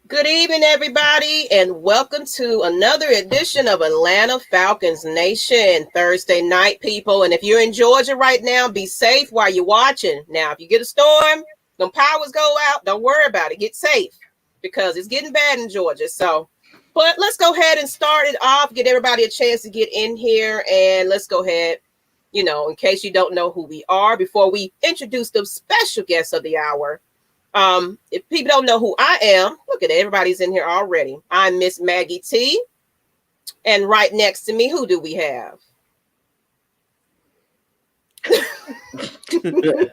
Good evening, everybody, and welcome to another edition of Atlanta Falcons Nation Thursday night, people. And if you're in Georgia right now, be safe while you're watching. Now, if you get a storm, them powers go out, don't worry about it. Get safe because it's getting bad in Georgia. But let's go ahead and start it off, get everybody a chance to get in here, and let's go ahead, in case you don't know who we are, before we introduce the special guest of the hour. If people don't know who I am, look at it. Everybody's in here already. I'm Miss Maggie T. And right next to me, who do we have?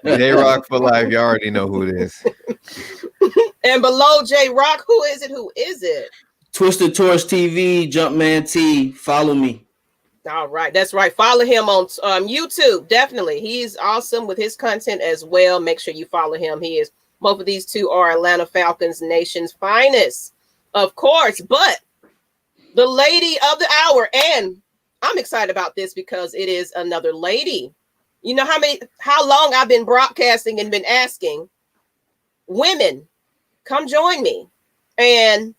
J-Rock for life. You already know who it is. And below J-Rock, who is it? Twisted Torch TV, Jumpman T. Follow me. All right. That's right. Follow him on YouTube. Definitely. He's awesome with his content as well. Make sure you follow him. Both of these two are Atlanta Falcons Nation's finest, of course, but the lady of the hour, and I'm excited about this because it is another lady. You know how long I've been broadcasting and been asking women, come join me, and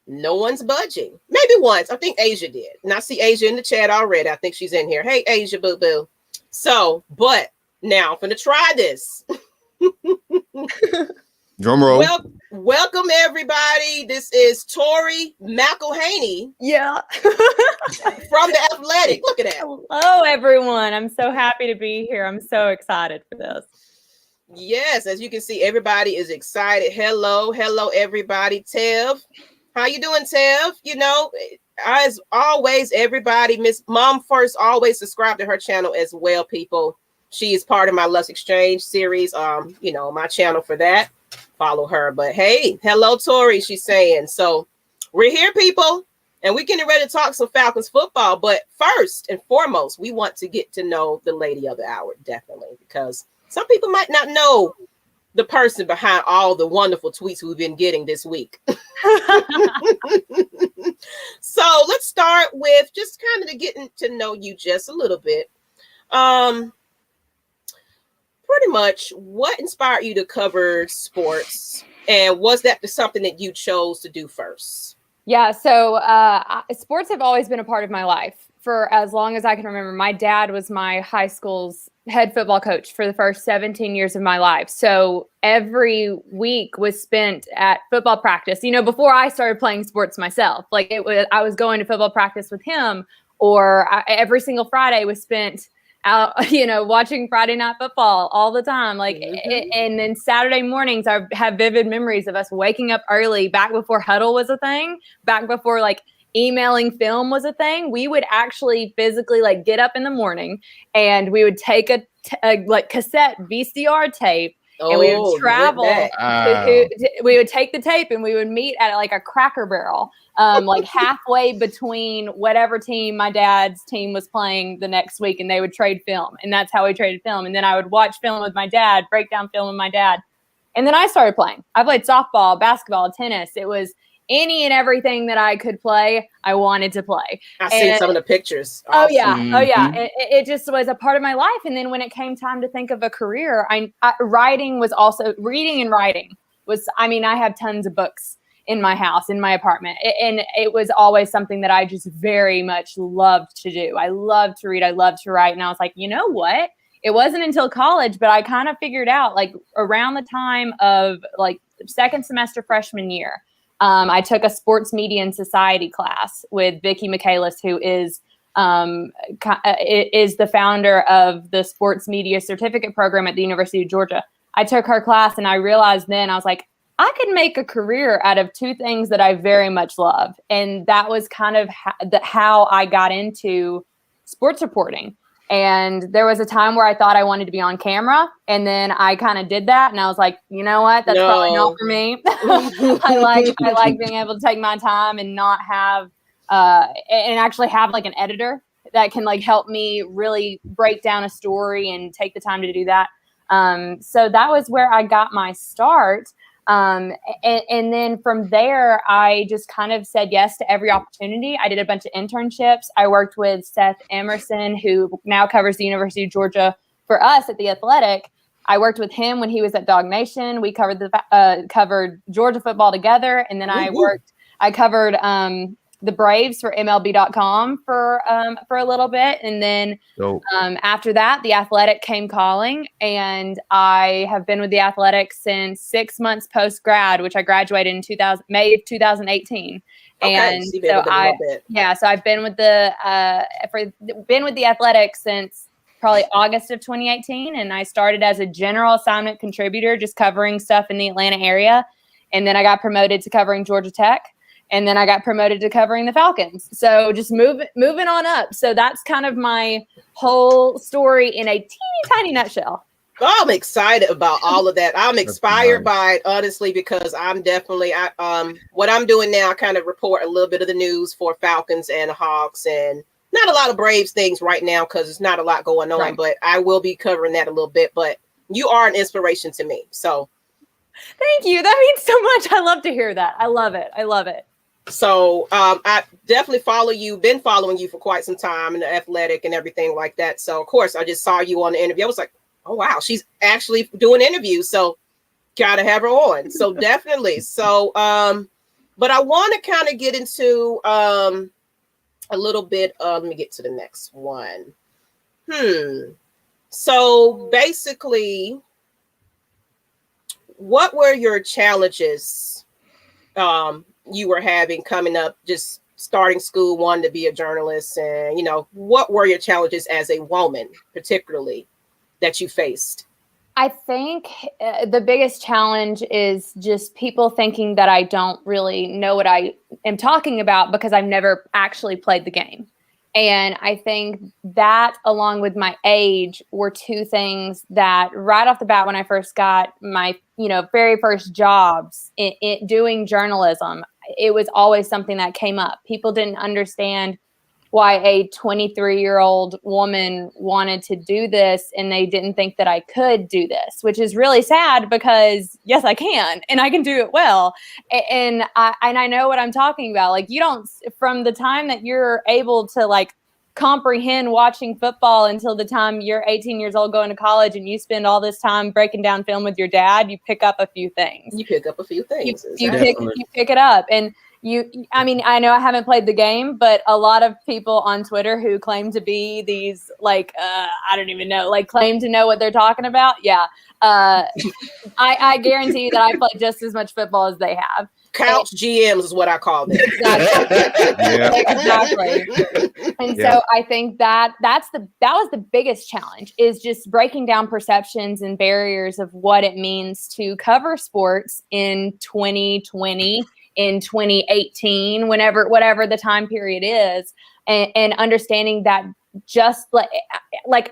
no one's budging. Maybe once. I think Asia did, and I see Asia in the chat already. I think she's in here. Hey, Asia, boo-boo. So, but now I'm going to try this. Drum roll. Welcome everybody. This is Tori Mcelhaney. Yeah. From The Athletic. Look at that. Hello, everyone. I'm so happy to be here. I'm so excited for this. Yes, as you can see, everybody is excited. Hello, everybody. Tev, how you doing, Tev? As always, everybody, Miss Mom First, always subscribe to her channel as well, people. She is part of my Let's Exchange series. My channel for that. Follow her. But hey, hello, Tori, she's saying. So we're here, people, and we're getting ready to talk some Falcons football. But first and foremost, we want to get to know the lady of the hour, definitely, because some people might not know the person behind all the wonderful tweets we've been getting this week. So let's start with just kind of getting to know you just a little bit. Pretty much, what inspired you to cover sports, and was that something that you chose to do first? Yeah, so sports have always been a part of my life for as long as I can remember. My dad was my high school's head football coach for the first 17 years of my life. So every week was spent at football practice. Before I started playing sports myself, I was going to football practice with him, or every single Friday was spent out, watching Friday Night Football all the time. And then Saturday mornings, I have vivid memories of us waking up early back before huddle was a thing, back before emailing film was a thing. We would actually physically get up in the morning, and we would take a cassette VCR tape, and we would travel. We would take the tape and we would meet at a Cracker Barrel, halfway between whatever team my dad's team was playing the next week, and they would trade film. And that's how we traded film. And then I would watch film with my dad, break down film with my dad. And then I started playing. I played softball, basketball, tennis. It was any and everything that I could play, I wanted to play. I've seen some of the pictures. Awesome. It just was a part of my life. And then when it came time to think of a career, writing was also, reading and writing was, I have tons of books in my house, in my apartment. And it was always something that I just very much loved to do. I loved to read. I loved to write. And I was like, you know what? It wasn't until college, but I kind of figured out around the time of second semester freshman year, I took a sports media and society class with Vicki Michaelis, who is the founder of the sports media certificate program at the University of Georgia. I took her class, and I realized then, I was like, I could make a career out of two things that I very much love. And that was kind of how I got into sports reporting. And there was a time where I thought I wanted to be on camera, and then I kind of did that, and I was like, you know what? That's probably not for me. I like being able to take my time and not have and actually have an editor that can help me really break down a story and take the time to do that. So that was where I got my start. And then from there, I just kind of said yes to every opportunity. I did a bunch of internships. I worked with Seth Emerson, who now covers the University of Georgia for us at The Athletic. I worked with him when he was at Dog Nation. We covered Georgia football together, and then I covered the Braves for MLB.com for a little bit, and then after that, The Athletic came calling, and I have been with The Athletic since 6 months post grad, which I graduated in May of 2018. Okay, and so I've been with the Athletic since probably August of 2018, and I started as a general assignment contributor, just covering stuff in the Atlanta area, and then I got promoted to covering Georgia Tech. And then I got promoted to covering the Falcons. So just moving on up. So that's kind of my whole story in a teeny tiny nutshell. I'm excited about all of that. I'm inspired by it, honestly, because I'm definitely, what I'm doing now, I kind of report a little bit of the news for Falcons and Hawks, and not a lot of Braves things right now because there's not a lot going on, but I will be covering that a little bit. But you are an inspiration to me. So thank you. That means so much. I love to hear that. I love it. So I definitely been following you for quite some time in the Athletic and everything like that. So of course I just saw you on the interview. I was like, oh wow, she's actually doing interviews. So gotta have her on. So definitely. So but I want to kind of get into a little bit of, let me get to the next one. So basically, what were your challenges you were having coming up, just starting school, wanting to be a journalist, and what were your challenges as a woman, particularly, that you faced? I think the biggest challenge is just people thinking that I don't really know what I am talking about because I've never actually played the game. And I think that, along with my age, were two things that right off the bat, when I first got my, very first jobs in doing journalism, it was always something that came up. People didn't understand why a 23-year-old woman wanted to do this, and they didn't think that I could do this, which is really sad because yes, I can, and I can do it well. And I know what I'm talking about. Like, you don't, from the time that you're able to comprehend watching football until the time you're 18 years old going to college, and you spend all this time breaking down film with your dad, you pick up a few things. You pick it up. And I know I haven't played the game, but a lot of people on Twitter who claim to be these, I don't even know, claim to know what they're talking about. Yeah. I guarantee you that I played just as much football as they have. Couch GMs is what I call them. Exactly. And so I think that was the biggest challenge, is just breaking down perceptions and barriers of what it means to cover sports in 2020, in 2018, whatever the time period is, and understanding that just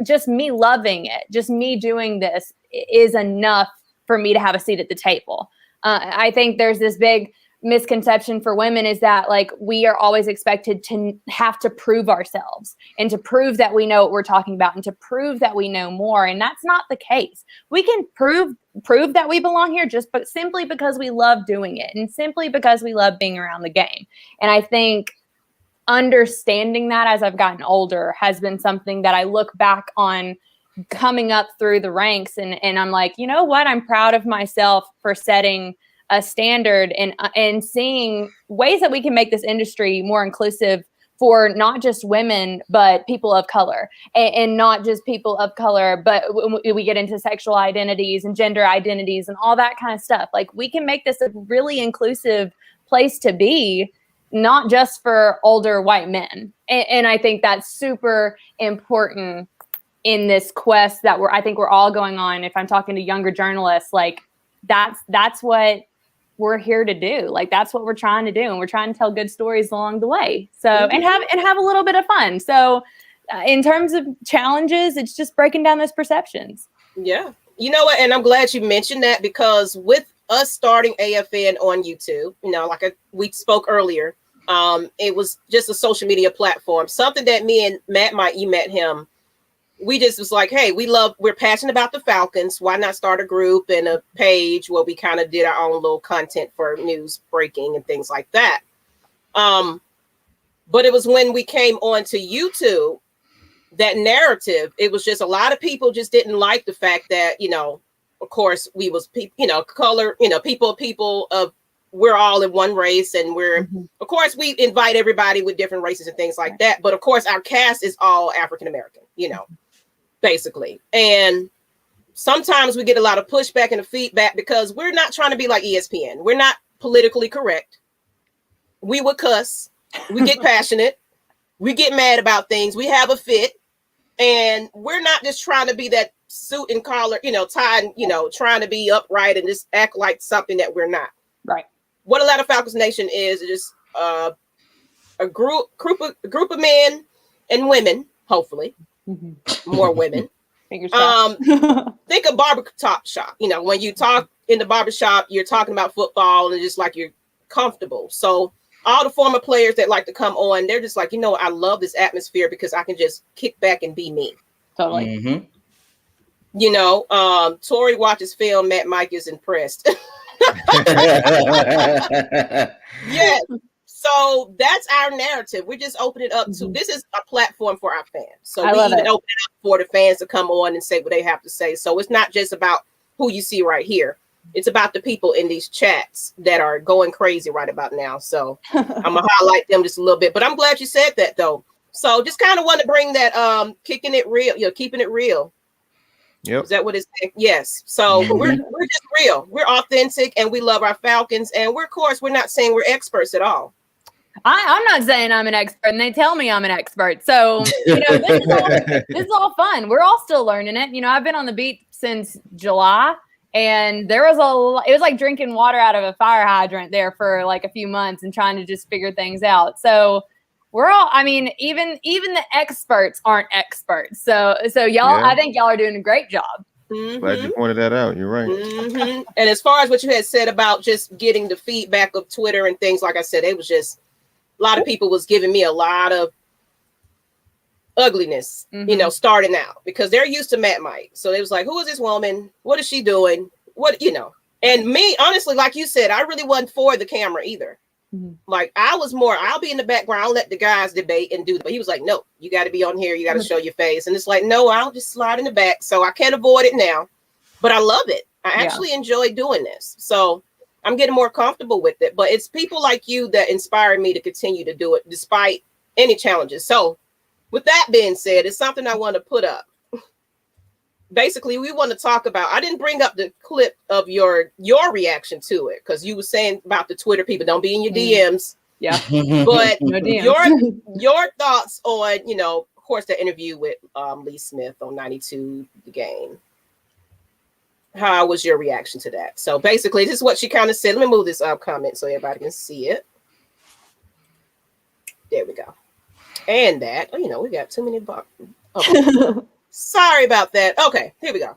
just me loving it, just me doing this is enough for me to have a seat at the table. I think there's this big misconception for women, is that we are always expected to have to prove ourselves and to prove that we know what we're talking about and to prove that we know more. And that's not the case. We can prove that we belong here simply because we love doing it and simply because we love being around the game. And I think understanding that as I've gotten older has been something that I look back on coming up through the ranks, and I'm like, you know what? I'm proud of myself for setting a standard and seeing ways that we can make this industry more inclusive for not just women, but people of color, and not just people of color, but we get into sexual identities and gender identities and all that kind of stuff. We can make this a really inclusive place to be, not just for older white men. And I think that's super important in this quest that I think we're all going on. If I'm talking to younger journalists, that's what we're here to do. That's what we're trying to do. And we're trying to tell good stories along the way. So, and have a little bit of fun. So in terms of challenges, it's just breaking down those perceptions. Yeah. You know what? And I'm glad you mentioned that, because with us starting AFN on YouTube, we spoke earlier, it was just a social media platform, something that me and Matt, you met him, we just was like, hey, we're passionate about the Falcons. Why not start a group and a page where we kind of did our own little content for news breaking and things like that. But it was when we came onto YouTube, that narrative, it was just a lot of people just didn't like the fact that, of course, we was color, people of, we're all in one race, and we're of course we invite everybody with different races and things like that. But of course, our cast is all African American, basically. And sometimes we get a lot of pushback and feedback because we're not trying to be like ESPN. We're not politically correct. We would cuss. We get passionate. We get mad about things. We have a fit. And we're not just trying to be that suit and collar, tie, trying to be upright and just act like something that we're not. Right. What Atlanta Falcons Nation is just a group of men and women, hopefully, more women. Think of barber top shop. When you talk in the barber shop, you're talking about football and just like you're comfortable. So all the former players that like to come on, they're just like, I love this atmosphere because I can just kick back and be me. Totally. Tori watches film. Matt Mike is impressed. Yeah. So that's our narrative. We're just opening up to, this is a platform for our fans. So we even open it up for the fans to come on and say what they have to say. So it's not just about who you see right here. It's about the people in these chats that are going crazy right about now. So I'm gonna highlight them just a little bit. But I'm glad you said that though. So just kind of want to bring that kicking it real, keeping it real. Yep. Is that what it's saying? Yes. So we're just real. We're authentic and we love our Falcons. And we're not saying we're experts at all. I'm not saying I'm an expert, and they tell me I'm an expert. So, this is all fun. We're all still learning it. I've been on the beat since July, and it was like drinking water out of a fire hydrant there for like a few months and trying to just figure things out. So we're all, even the experts aren't experts. So y'all, yeah. I think y'all are doing a great job. Glad you pointed that out. You're right. And as far as what you had said about just getting the feedback of Twitter and things, like I said, it was just, a lot of people was giving me a lot of ugliness, starting out because they're used to Matt Mike. So they was like, who is this woman? What is she doing? And me, honestly, like you said, I really wasn't for the camera either. Like I was more, I'll be in the background, I'll let the guys debate and do, but he was like, no, you got to be on here. You got to show your face. And it's like, no, I'll just slide in the back. So I can't avoid it now, but I love it. I actually enjoy doing this. So I'm getting more comfortable with it, but it's people like you that inspire me to continue to do it despite any challenges. So with that being said, it's something I want to put up. Basically, we want to talk about, I didn't bring up the clip of your reaction to it because you were saying about the Twitter people don't be in your DMs. Yeah. But no DMs. your thoughts on, of course, the interview with Lee Smith on 92 The Game. How was your reaction to that? So basically, this is what she kind of said. Let me move this up comment so everybody can see it. There we go. And that, we got too many bucks. Okay. Sorry about that. Okay, here we go.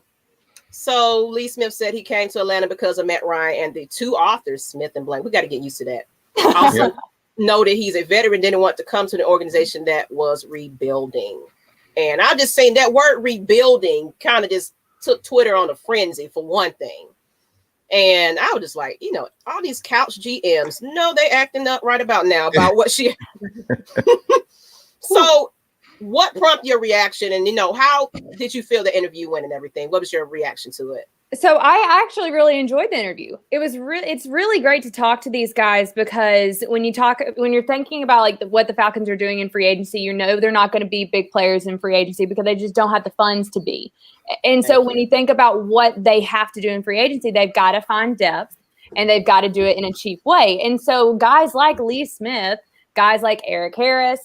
So Lee Smith said he came to Atlanta because of Matt Ryan and the two authors, Smith and Blank. We got to get used to that. Also noted he's a veteran, didn't want to come to an organization that was rebuilding. And I'm just saying that word rebuilding kind of just took Twitter on a frenzy for one thing. And I was just like, all these couch GMs, no, they acting up right about now about what she. So what prompted your reaction? And, how did you feel the interview went and everything? What was your reaction to it? So I actually really enjoyed the interview. It's really great to talk to these guys because when you're thinking about like what the Falcons are doing in free agency, they're not going to be big players in free agency because they just don't have the funds to be. And so when you think about what they have to do in free agency, they've got to find depth and they've got to do it in a cheap way. And so guys like Lee Smith, guys like Eric Harris,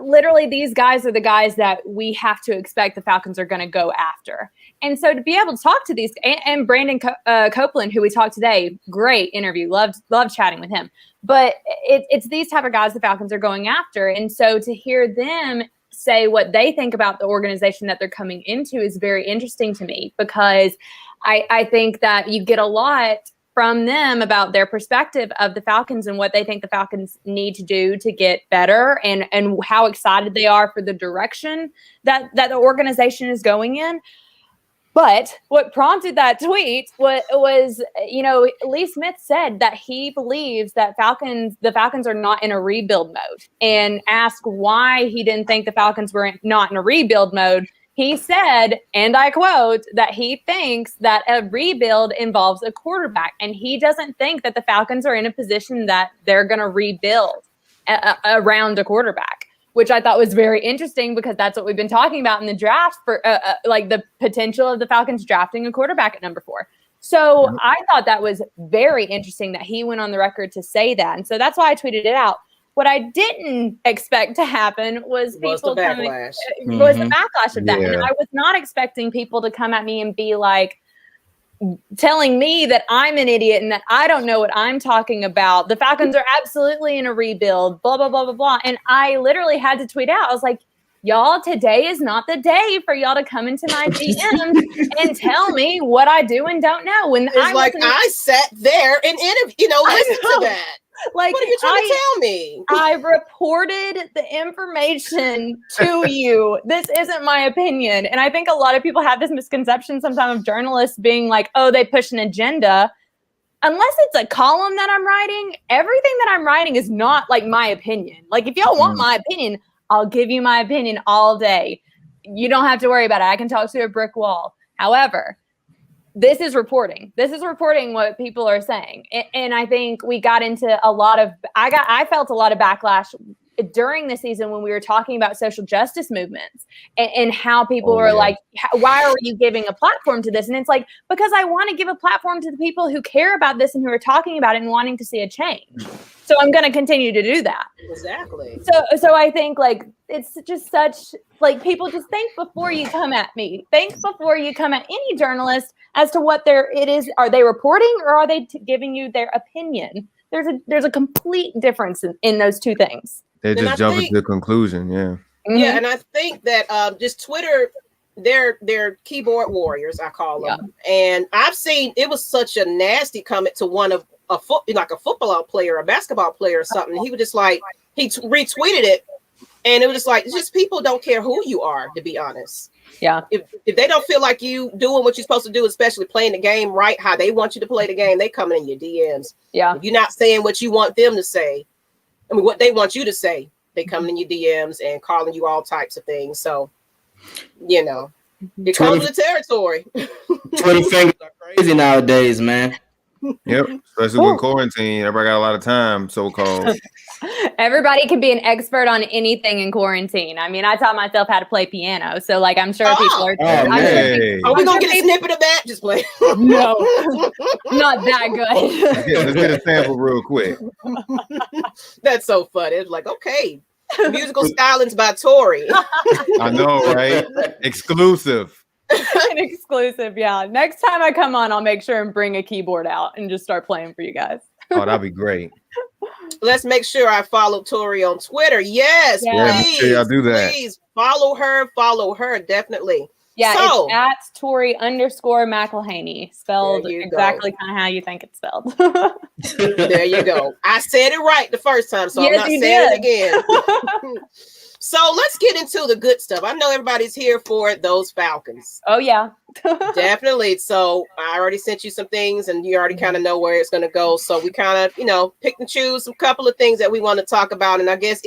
literally these guys are the guys that we have to expect the Falcons are going to go after. And so to be able to talk to these and Brandon Copeland, who we talked today, great interview. Loved chatting with him. But it's these type of guys the Falcons are going after. And so to hear them say what they think about the organization that they're coming into is very interesting to me because I think that you get a lot from them about their perspective of the Falcons and what they think the Falcons need to do to get better and how excited they are for the direction that the organization is going in. But what prompted that tweet was Lee Smith said that he believes that the Falcons are not in a rebuild mode and asked why he didn't think the Falcons were not in a rebuild mode. He said, and I quote, that he thinks that a rebuild involves a quarterback, and he doesn't think that the Falcons are in a position that they're going to rebuild around a quarterback, which I thought was very interesting because that's what we've been talking about in the draft for like the potential of the Falcons drafting a quarterback at number 4. So I thought that was very interesting that he went on the record to say that. And so that's why I tweeted it out. What I didn't expect to happen was people the coming, backlash. was the backlash of that. Yeah. And I was not expecting people to come at me and be like, telling me that I'm an idiot and that I don't know what I'm talking about. The Falcons are absolutely in a rebuild, blah, blah, blah, blah, blah. And I literally had to tweet out. I was like, y'all, today is not the day for y'all to come into my DMs and tell me what I do and don't know. When I sat there and interviewed, listen to that. Like, what are you trying to tell me? I reported the information to you. This isn't my opinion. And I think a lot of people have this misconception sometimes of journalists being like, oh, they push an agenda. Unless it's a column that I'm writing, everything that I'm writing is not like my opinion. Like, if y'all want my opinion, I'll give you my opinion all day. You don't have to worry about it. I can talk to a brick wall. However, this is reporting. This is reporting what people are saying. And I think we got into I felt a lot of backlash during the season when we were talking about social justice movements and how people were like, why are you giving a platform to this? And it's like, because I want to give a platform to the people who care about this and who are talking about it and wanting to see a change. So I'm going to continue to do that. Exactly. So I think like, it's just such like, people just think before you come at me, think before you come at any journalist as to what it is. Are they reporting or are they giving you their opinion? There's a complete difference in those two things. They just jump into the conclusion. Yeah. Yeah. And I think that just Twitter, they're keyboard warriors, I call them. Yeah. And I've seen, it was such a nasty comment to one of a football player, a basketball player or something. He was just like, he retweeted it. And it was just like, it's just people don't care who you are, to be honest. Yeah. If they don't feel like you doing what you're supposed to do, especially playing the game right, how they want you to play the game, they coming in your DMs. Yeah. If you're not saying what you want them to say, I mean, what they want you to say, they come in your DMs and calling you all types of things. So, it comes with the territory. Twitter fingers are crazy nowadays, man. Yep, especially with quarantine. Everybody got a lot of time, so-called. Everybody can be an expert on anything in quarantine. I mean, I taught myself how to play piano, so like I'm sure people are. Are we gonna get a snippet of that? Just play. No, not that good. Let's get a sample real quick. That's so funny. It's like, okay, musical stylings by Tori. I know, right? Exclusive. An exclusive, yeah. Next time I come on, I'll make sure and bring a keyboard out and just start playing for you guys. Oh, that'd be great. Let's make sure I follow Tori on Twitter. Yes, please. Make sure y'all do that. Please follow her, definitely. Yeah, so, it's at Tori _Mcelhaney, spelled exactly kind of how you think it's spelled. There you go. I said it right the first time, so I'm not saying it again. So let's get into the good stuff. I know everybody's here for those Falcons. Oh, yeah. Definitely. So I already sent you some things and you already kind of know where it's going to go. So we kind of, pick and choose some couple of things that we want to talk about. And I guess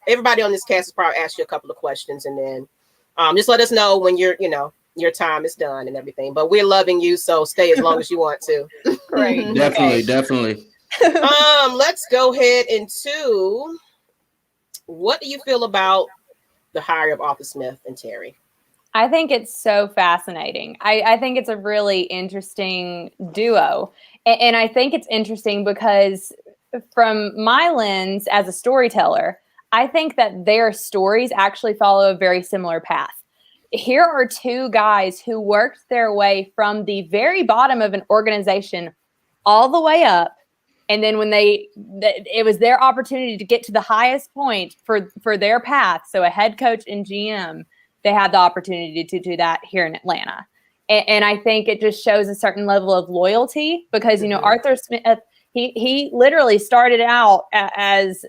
everybody on this cast has probably asked you a couple of questions. And then just let us know when your time is done and everything. But we're loving you. So stay as long as you want to. Great. Definitely. Let's go ahead into... What do you feel about the hire of Arthur Smith and Terry? I think it's so fascinating. I think it's a really interesting duo. And I think it's interesting because from my lens as a storyteller, I think that their stories actually follow a very similar path. Here are two guys who worked their way from the very bottom of an organization all the way up. And then when it was their opportunity to get to the highest point for their path. So a head coach and GM, they had the opportunity to do that here in Atlanta. And I think it just shows a certain level of loyalty because, Arthur Smith, he literally started out as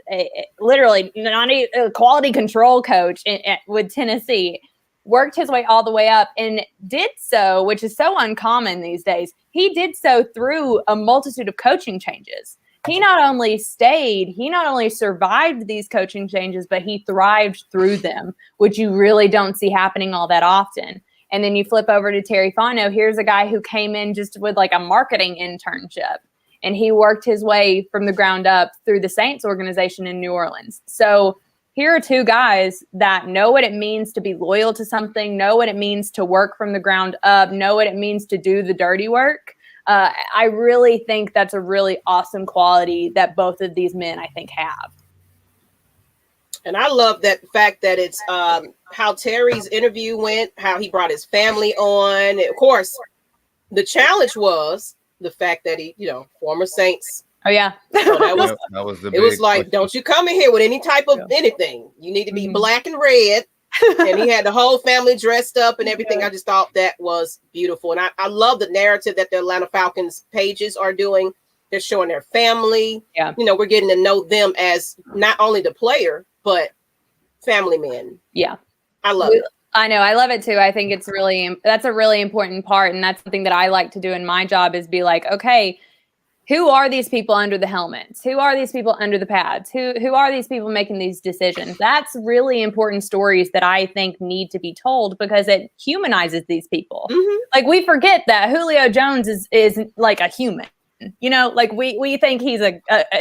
not a quality control coach with Tennessee, worked his way all the way up and did so, which is so uncommon these days. He did so through a multitude of coaching changes. he not only stayed, he not only survived these coaching changes, but he thrived through them, which you really don't see happening all that often. And then you flip over to Terry Fontenot. Here's a guy who came in just with like a marketing internship, and he worked his way from the ground up through the Saints organization in New Orleans. So here are two guys that know what it means to be loyal to something, know what it means to work from the ground up, know what it means to do the dirty work. I really think that's a really awesome quality that both of these men, I think, have. And I love that fact that it's how Terry's interview went, how he brought his family on. And of course, the challenge was the fact that he, former Saints. Oh, yeah. So that was the it was like, question. don't you come in here with any type of anything. You need to be black and red. And he had the whole family dressed up and everything. I just thought that was beautiful. And I love the narrative that the Atlanta Falcons pages are doing. They're showing their family. Yeah. We're getting to know them as not only the player, but family men. Yeah. I love it. I know. I love it too. I think that's a really important part. And that's something that I like to do in my job is be like, okay, who are these people under the helmets? Who are these people under the pads? Who are these people making these decisions? That's really important stories that I think need to be told because it humanizes these people. Mm-hmm. Like we forget that Julio Jones is like a human. Like we think he's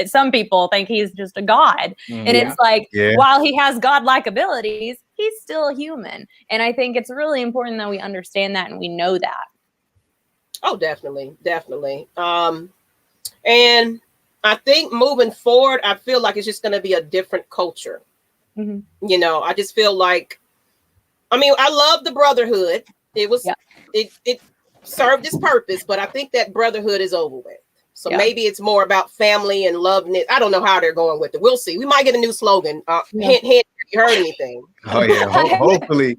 some people think he's just a god. And it's like, while he has godlike abilities, he's still human. And I think it's really important that we understand that and we know that. Oh, definitely. Definitely. And I think moving forward, I feel like it's just going to be a different culture. Mm-hmm. I just feel like, I love the brotherhood. It was, it served its purpose, but I think that brotherhood is over with. So maybe it's more about family and loving it. I don't know how they're going with it. We'll see. We might get a new slogan. Hint, hint. You heard anything? Oh yeah. Hopefully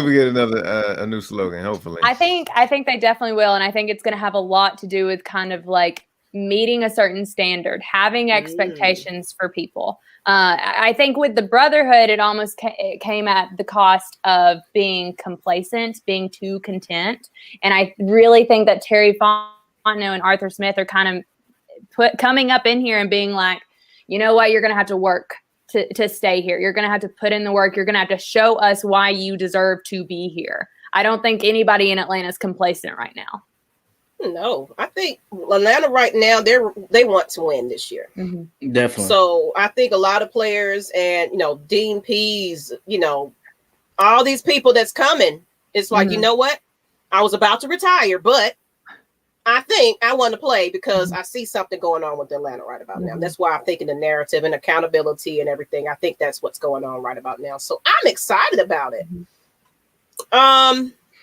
we get a new slogan. Hopefully. I think they definitely will, and I think it's going to have a lot to do with kind of like meeting a certain standard, having expectations for people. I think with the brotherhood, it almost came at the cost of being complacent, being too content, and I really think that Terry Fontenot and Arthur Smith are kind of coming up in here and being like, you know what, you're going to have to work to stay here. You're going to have to put in the work. You're going to have to show us why you deserve to be here. I don't think anybody in Atlanta is complacent right now. No, I think Atlanta right now, they want to win this year. Mm-hmm. Definitely. So I think a lot of players and, Dean Pease, all these people that's coming, it's like, you know what? I was about to retire, but I think I want to play because I see something going on with Atlanta right about now. That's why I'm thinking the narrative and accountability and everything. I think that's what's going on right about now. So I'm excited about it.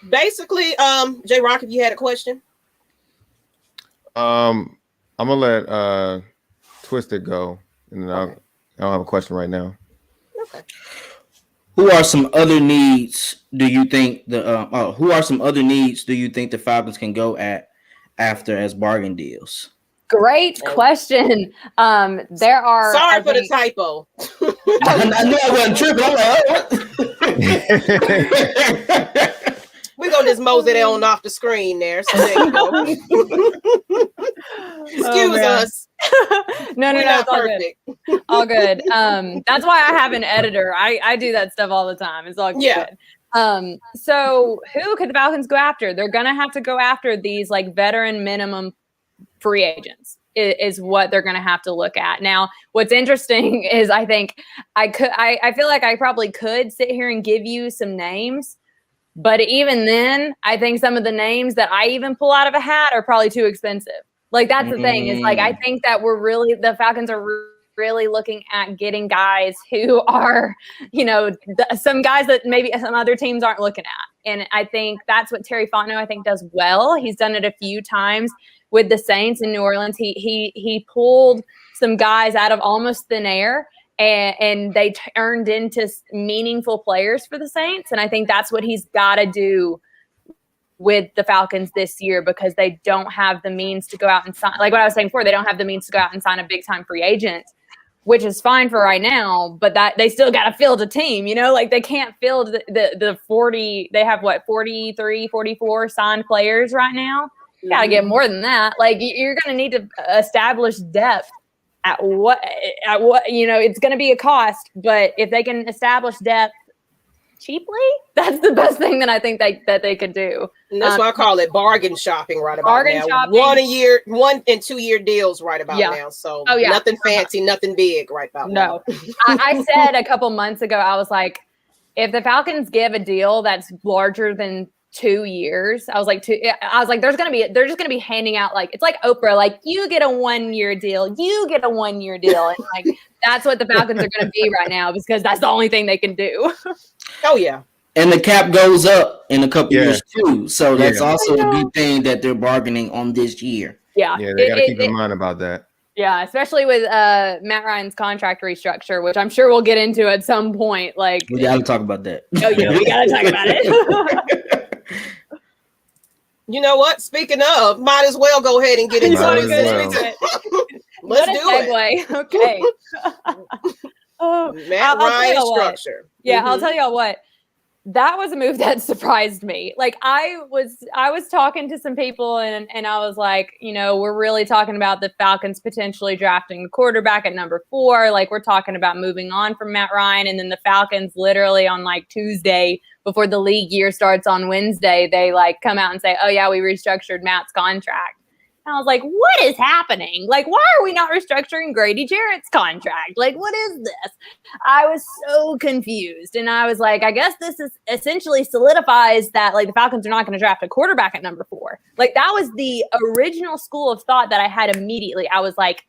Basically, J Rock, if you had a question. I'm gonna let Twisted go, and then I don't have a question right now. Okay. Who are some other needs do you think the Falcons can go at after as bargain deals? Great question. There are. Sorry for the typo. I knew I wasn't tripping. I'm like, what? We're going to just mosey that on off the screen there. So there you go. Excuse us. No, it's all good. All good. That's why I have an editor. I do that stuff all the time. It's all good. Yeah. So who could the Falcons go after? They're going to have to go after these like veteran minimum free agents is what they're going to have to look at. Now, what's interesting is I think I feel like I probably could sit here and give you some names. But even then, I think some of the names that I even pull out of a hat are probably too expensive. Like, that's the thing. Is like, I think that the Falcons are really looking at getting guys who are, some guys that maybe some other teams aren't looking at. And I think that's what Terry Fontenot, does well. He's done it a few times with the Saints in New Orleans. He pulled some guys out of almost thin air. And they turned into meaningful players for the Saints. And I think that's what he's got to do with the Falcons this year because they don't have the means to go out and sign. Like what I was saying before, they don't have the means to go out and sign a big-time free agent, which is fine for right now, but that they still got to field a team, Like they can't field the 40 – they have, 43, 44 signed players right now? You got to get more than that. Like you're going to need to establish depth at what it's going to be a cost, but if they can establish depth cheaply, that's the best thing that I think that they could do. And that's why I call it bargain shopping right about bargain now. Shopping. 1 and 2 year deals right about now. So nothing fancy, nothing big right about now. I said a couple months ago, I was like, if the Falcons give a deal that's larger than 2 years, they're just gonna be handing out, like, it's like Oprah, like, you get a 1 year deal, you get a 1 year deal. And like that's what the Falcons are gonna be right now, because that's the only thing they can do. Oh yeah. And the cap goes up in a couple years too. So that's also a good thing that they're bargaining on this year. Yeah, they gotta keep in mind about that. Yeah, especially with Matt Ryan's contract restructure, which I'm sure we'll get into at some point. Like, we gotta talk about that. Oh yeah, we gotta talk about it. You know what? Speaking of, might as well go ahead and get into it. Let's do it. Okay. Matt Ryan structure. Yeah, I'll tell y'all what. That was a move that surprised me. Like, I was talking to some people and I was like, we're really talking about the Falcons potentially drafting a quarterback at number 4. Like, we're talking about moving on from Matt Ryan. And then the Falcons literally on like Tuesday, before the league year starts on Wednesday, they like come out and say, oh yeah, we restructured Matt's contract. And I was like, what is happening? Like, why are we not restructuring Grady Jarrett's contract? Like, what is this? I was so confused. And I was like, I guess this is essentially solidifies that, like, the Falcons are not going to draft a quarterback at number 4. Like, that was the original school of thought that I had immediately. I was like,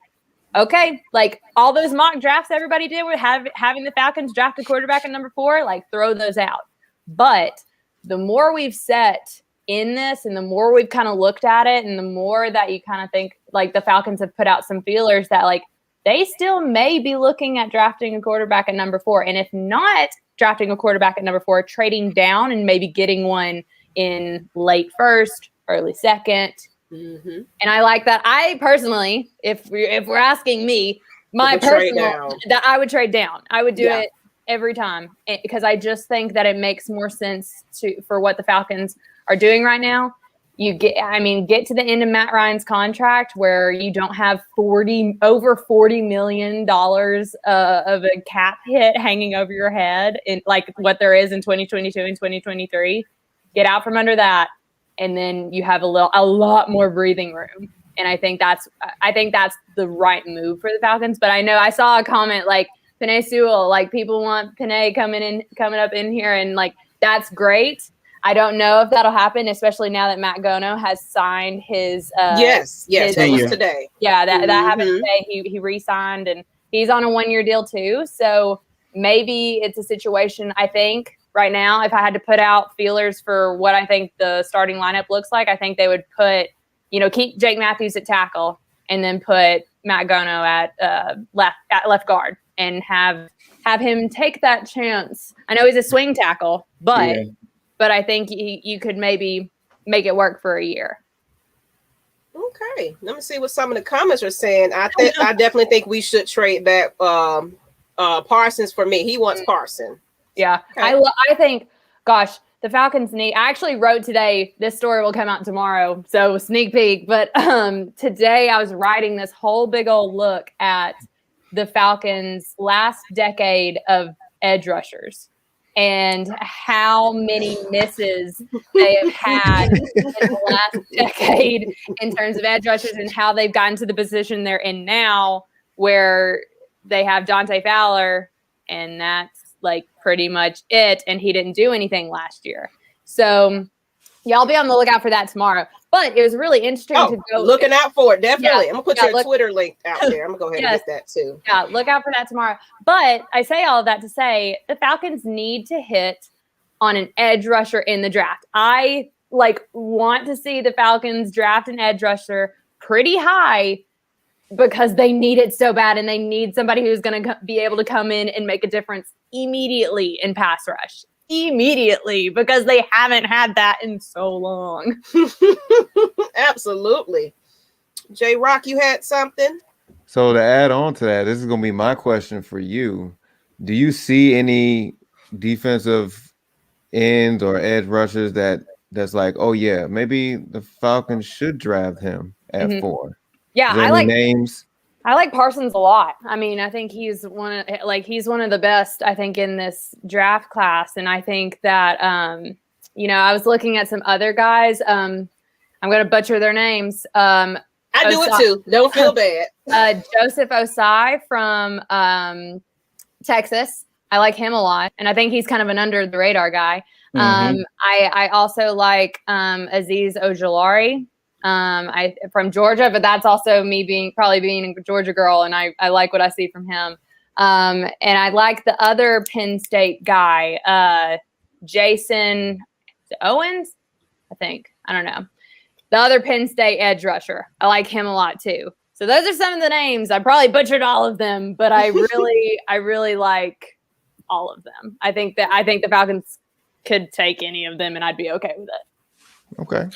okay, like, all those mock drafts everybody did with having the Falcons draft a quarterback at number 4, like, throw those out. But the more we've set in this and the more we've kind of looked at it and the more that you kind of think, like, the Falcons have put out some feelers that, like, they still may be looking at drafting a quarterback at number 4. And if not drafting a quarterback at number 4, trading down and maybe getting one in late first, early second. Mm-hmm. And I like that. I personally, if we're asking me, my personal, that I would trade down. I would do it every time, because I just think that it makes more sense for what the Falcons are doing right now. Get to the end of Matt Ryan's contract where you don't have over $40 million of a cap hit hanging over your head, in like what there is in 2022 and 2023. Get out from under that, and then you have a lot more breathing room. And I think that's the right move for the Falcons. But I know I saw a comment like Penei Sewell, like, people want Penei coming up in here, and like, that's great. I don't know if that'll happen, especially now that Matt Gono has signed his. Yes, that was today. Yeah, that happened today. He re-signed, and he's on a 1-year deal too. So maybe it's a situation. I think right now, if I had to put out feelers for what I think the starting lineup looks like, I think they would keep Jake Matthews at tackle, and then put Matt Gono at left guard, and have him take that chance. I know he's a swing tackle, but I think you could maybe make it work for a year. Okay, let me see what some of the comments are saying. I definitely think we should trade back Parsons for me. He wants Parsons. Yeah, okay. I think, gosh, the Falcons need. I actually wrote today. This story will come out tomorrow, so sneak peek. But today I was writing this whole big old look at the Falcons' last decade of edge rushers and how many misses they have had in the last decade in terms of edge rushers, and how they've gotten to the position they're in now, where they have Dante Fowler, and that's like pretty much it. And he didn't do anything last year. So y'all be on the lookout for that tomorrow. But it was really interesting to go. Looking out for it, definitely. I'm going to put your Twitter link out there. I'm going to go ahead and get that too. Yeah, look out for that tomorrow. But I say all of that to say the Falcons need to hit on an edge rusher in the draft. I want to see the Falcons draft an edge rusher pretty high, because they need it so bad, and they need somebody who's going to be able to come in and make a difference immediately in pass rush. Immediately, because they haven't had that in so long. Absolutely. J Rock, you had something? So to add on to that, this is going to be my question for you. Do you see any defensive ends or edge rushers that's like, oh yeah, maybe the Falcons should draft him at 4? Yeah, I like names. I like Parsons a lot. I mean, I think he's one of the best, I think, in this draft class. And I think that, I was looking at some other guys. I'm going to butcher their names. I do it too. Don't feel bad. Joseph Osai from Texas. I like him a lot. And I think he's kind of an under the radar guy. I also like Azeez Ojulari. From Georgia, but that's also me being a Georgia girl, and I like what I see from him. And I like the other Penn State guy, Jason Owens, I think. I don't know. The other Penn State edge rusher. I like him a lot too. So those are some of the names. I probably butchered all of them, but I really like all of them. I think the Falcons could take any of them, and I'd be okay with it. Okay.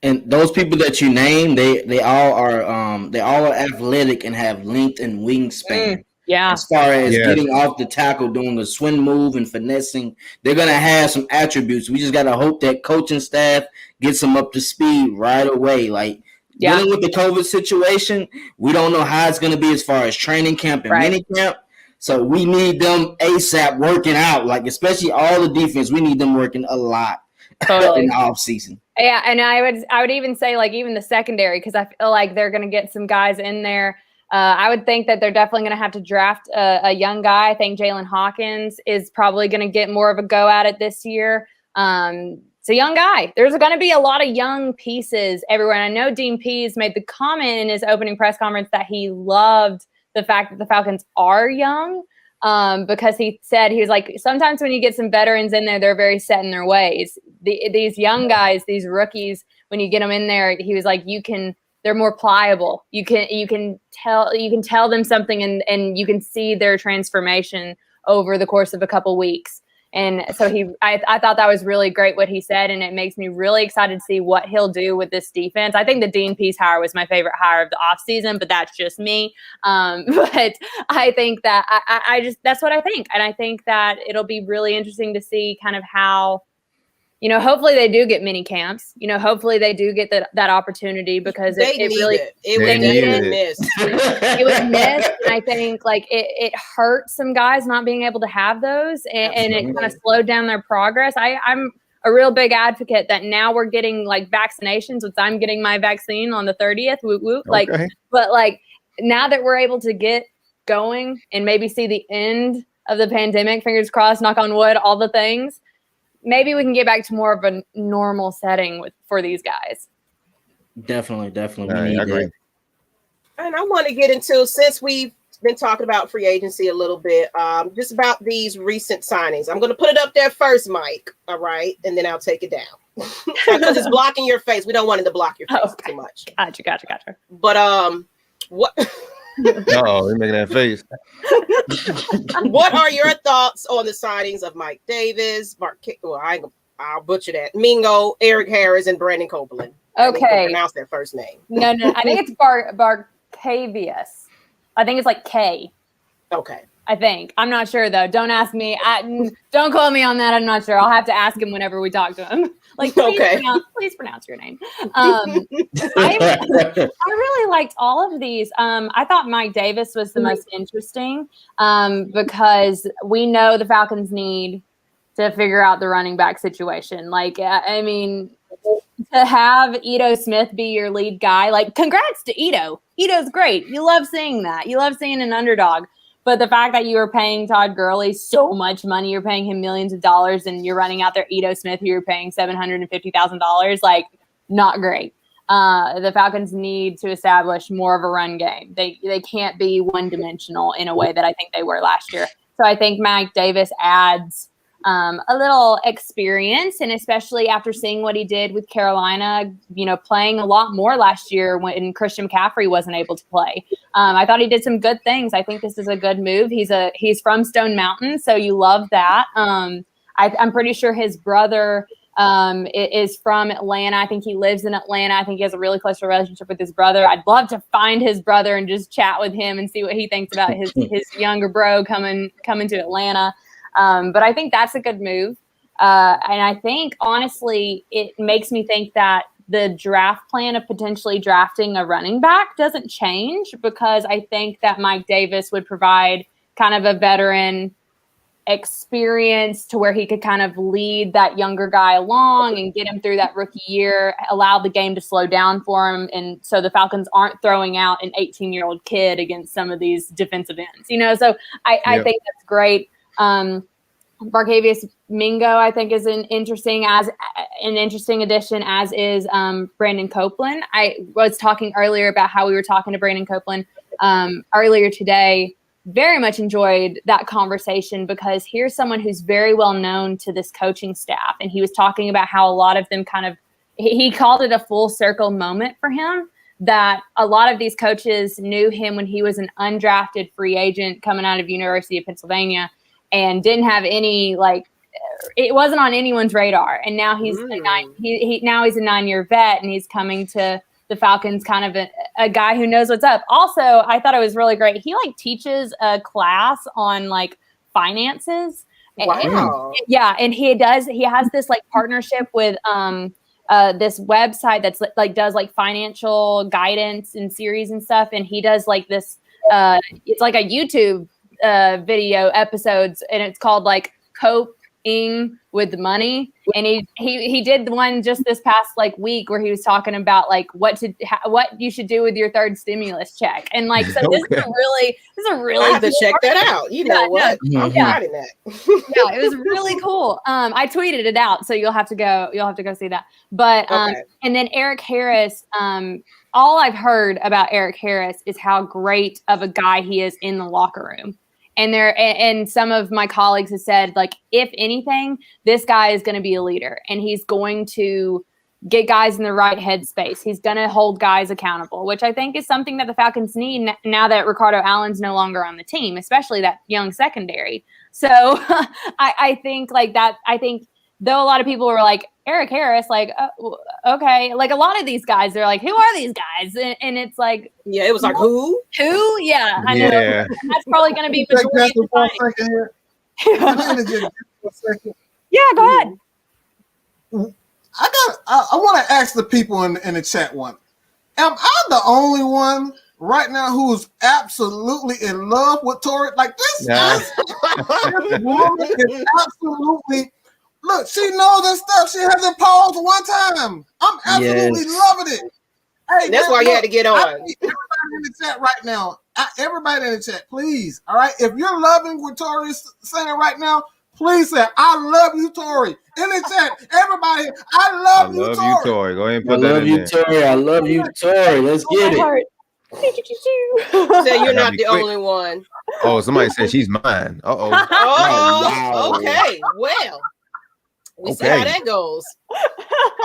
And those people that you name, they all are athletic and have length and wingspan. Yeah. As far as getting off the tackle, doing a swing move and finessing, they're gonna have some attributes. We just gotta hope that coaching staff gets them up to speed right away. Like dealing with the COVID situation, we don't know how it's gonna be as far as training camp and mini camp. So we need them ASAP working out. Like especially all the defense, we need them working a lot in the off season. Yeah, and I would even say like even the secondary, because I feel like they're going to get some guys in there. I would think that they're definitely going to have to draft a young guy. I think Jalen Hawkins is probably going to get more of a go at it this year. It's a young guy. There's going to be a lot of young pieces everywhere. And I know Dean Pease made the comment in his opening press conference that he loved the fact that the Falcons are young. Because he said, he was like, sometimes when you get some veterans in there, they're very set in their ways. These young guys, these rookies, when you get them in there, he was like, they're more pliable. You can tell them something and you can see their transformation over the course of a couple weeks. And so I thought that was really great what he said, and it makes me really excited to see what he'll do with this defense. I think the Dean Pease hire was my favorite hire of the offseason, but that's just me. But I think that I just that's what I think. And I think that it'll be really interesting to see kind of how, hopefully they do get mini camps. Hopefully they do get that opportunity, because it really it was missed. And I think like it hurt some guys not being able to have those, and it kind of slowed down their progress. I'm a real big advocate that now we're getting like vaccinations, which I'm getting my vaccine on the 30th. Whoop, whoop. Okay. But now that we're able to get going and maybe see the end of the pandemic, fingers crossed, knock on wood, all the things, maybe we can get back to more of a normal setting for these guys. Definitely. I agree. And I want to get into, since we've been talking about free agency a little bit, just about these recent signings. I'm going to put it up there first, Mike. All right. And then I'll take it down. Because it's blocking your face. We don't want it to block your face too much. Gotcha. But what? Oh, you're making that face. What are your thoughts on the signings of Mike Davis, I'll butcher that, Mingo, Eric Harris, and Brandon Copeland? Okay. Pronounce their first name. No. I think it's Barcavius. I think it's like K. Okay. I think. I'm not sure though. Don't ask me. Don't call me on that. I'm not sure. I'll have to ask him whenever we talk to him. Like, please pronounce your name. I really liked all of these. I thought Mike Davis was the most interesting because we know the Falcons need to figure out the running back situation. Like, I mean, to have Ito Smith be your lead guy, like, congrats to Ito. Ito's great. You love seeing that. You love seeing an underdog. But the fact that you were paying Todd Gurley so much money, you're paying him millions of dollars, and you're running out there Ito Smith, who you're paying $750,000, like, not great. The Falcons need to establish more of a run game. They can't be one-dimensional in a way that I think they were last year. So I think Mike Davis adds a little experience, and especially after seeing what he did with Carolina, playing a lot more last year when Christian McCaffrey wasn't able to play. I thought he did some good things. I think this is a good move. He's from Stone Mountain, so you love that. I'm pretty sure his brother is from Atlanta. I think he lives in Atlanta. I think he has a really close relationship with his brother. I'd love to find his brother and just chat with him and see what he thinks about his younger bro coming to Atlanta. But I think that's a good move. And I think, honestly, it makes me think that the draft plan of potentially drafting a running back doesn't change, because I think that Mike Davis would provide kind of a veteran experience to where he could kind of lead that younger guy along and get him through that rookie year, allow the game to slow down for him. And so the Falcons aren't throwing out an 18-year-old kid against some of these defensive ends, so I think that's great. Barkevious Mingo, I think, is an interesting addition, as is Brandon Copeland. I was talking earlier about how we were talking to Brandon Copeland earlier today. Very much enjoyed that conversation, because here's someone who's very well known to this coaching staff. And he was talking about how a lot of them he called it a full circle moment for him, that a lot of these coaches knew him when he was an undrafted free agent coming out of University of Pennsylvania and didn't have any, it wasn't on anyone's radar. And now he's a 9-year vet, and he's coming to the Falcons, kind of a guy who knows what's up. Also, I thought it was really great. He teaches a class on finances. Wow. And he has this partnership with this website that's does financial guidance and series and stuff. And he does this, it's like a YouTube video episodes, and it's called Coping with Money. And he did one just this past week where he was talking about what you should do with your third stimulus check. And so this is a really I have to check that out. You know what? I'm finding that. Yeah, it was really cool. I tweeted it out, so you'll have to go see that. But and then Eric Harris, all I've heard about Eric Harris is how great of a guy he is in the locker room. And some of my colleagues have said, if anything, this guy is going to be a leader, and he's going to get guys in the right headspace. He's going to hold guys accountable, which I think is something that the Falcons need now that Ricardo Allen's no longer on the team, especially that young secondary. So I think that. I think though a lot of people were Eric Harris, okay. A lot of these guys, they're who are these guys? And it's yeah, it was who? Who? Yeah, I know. Yeah. That's probably going to be majority of the time. Yeah, go ahead. I want to ask the people in the chat one. Am I the only one right now who's absolutely in love with Tori? This woman is absolutely. Look, she knows that stuff. She hasn't paused one time. I'm absolutely loving it. Hey, that's why you had to get on. Everybody in the chat right now. Everybody in the chat, please. All right. If you're loving what Tori is saying right now, please say, I love you, Tori. In the chat, everybody, I love you, Tori. Go ahead and put that in there. Tori. I love you, Tori. Let's get it. Say you're not the only one. Oh, somebody said she's mine. Uh-oh. Wow. Okay. Well. We see how that goes.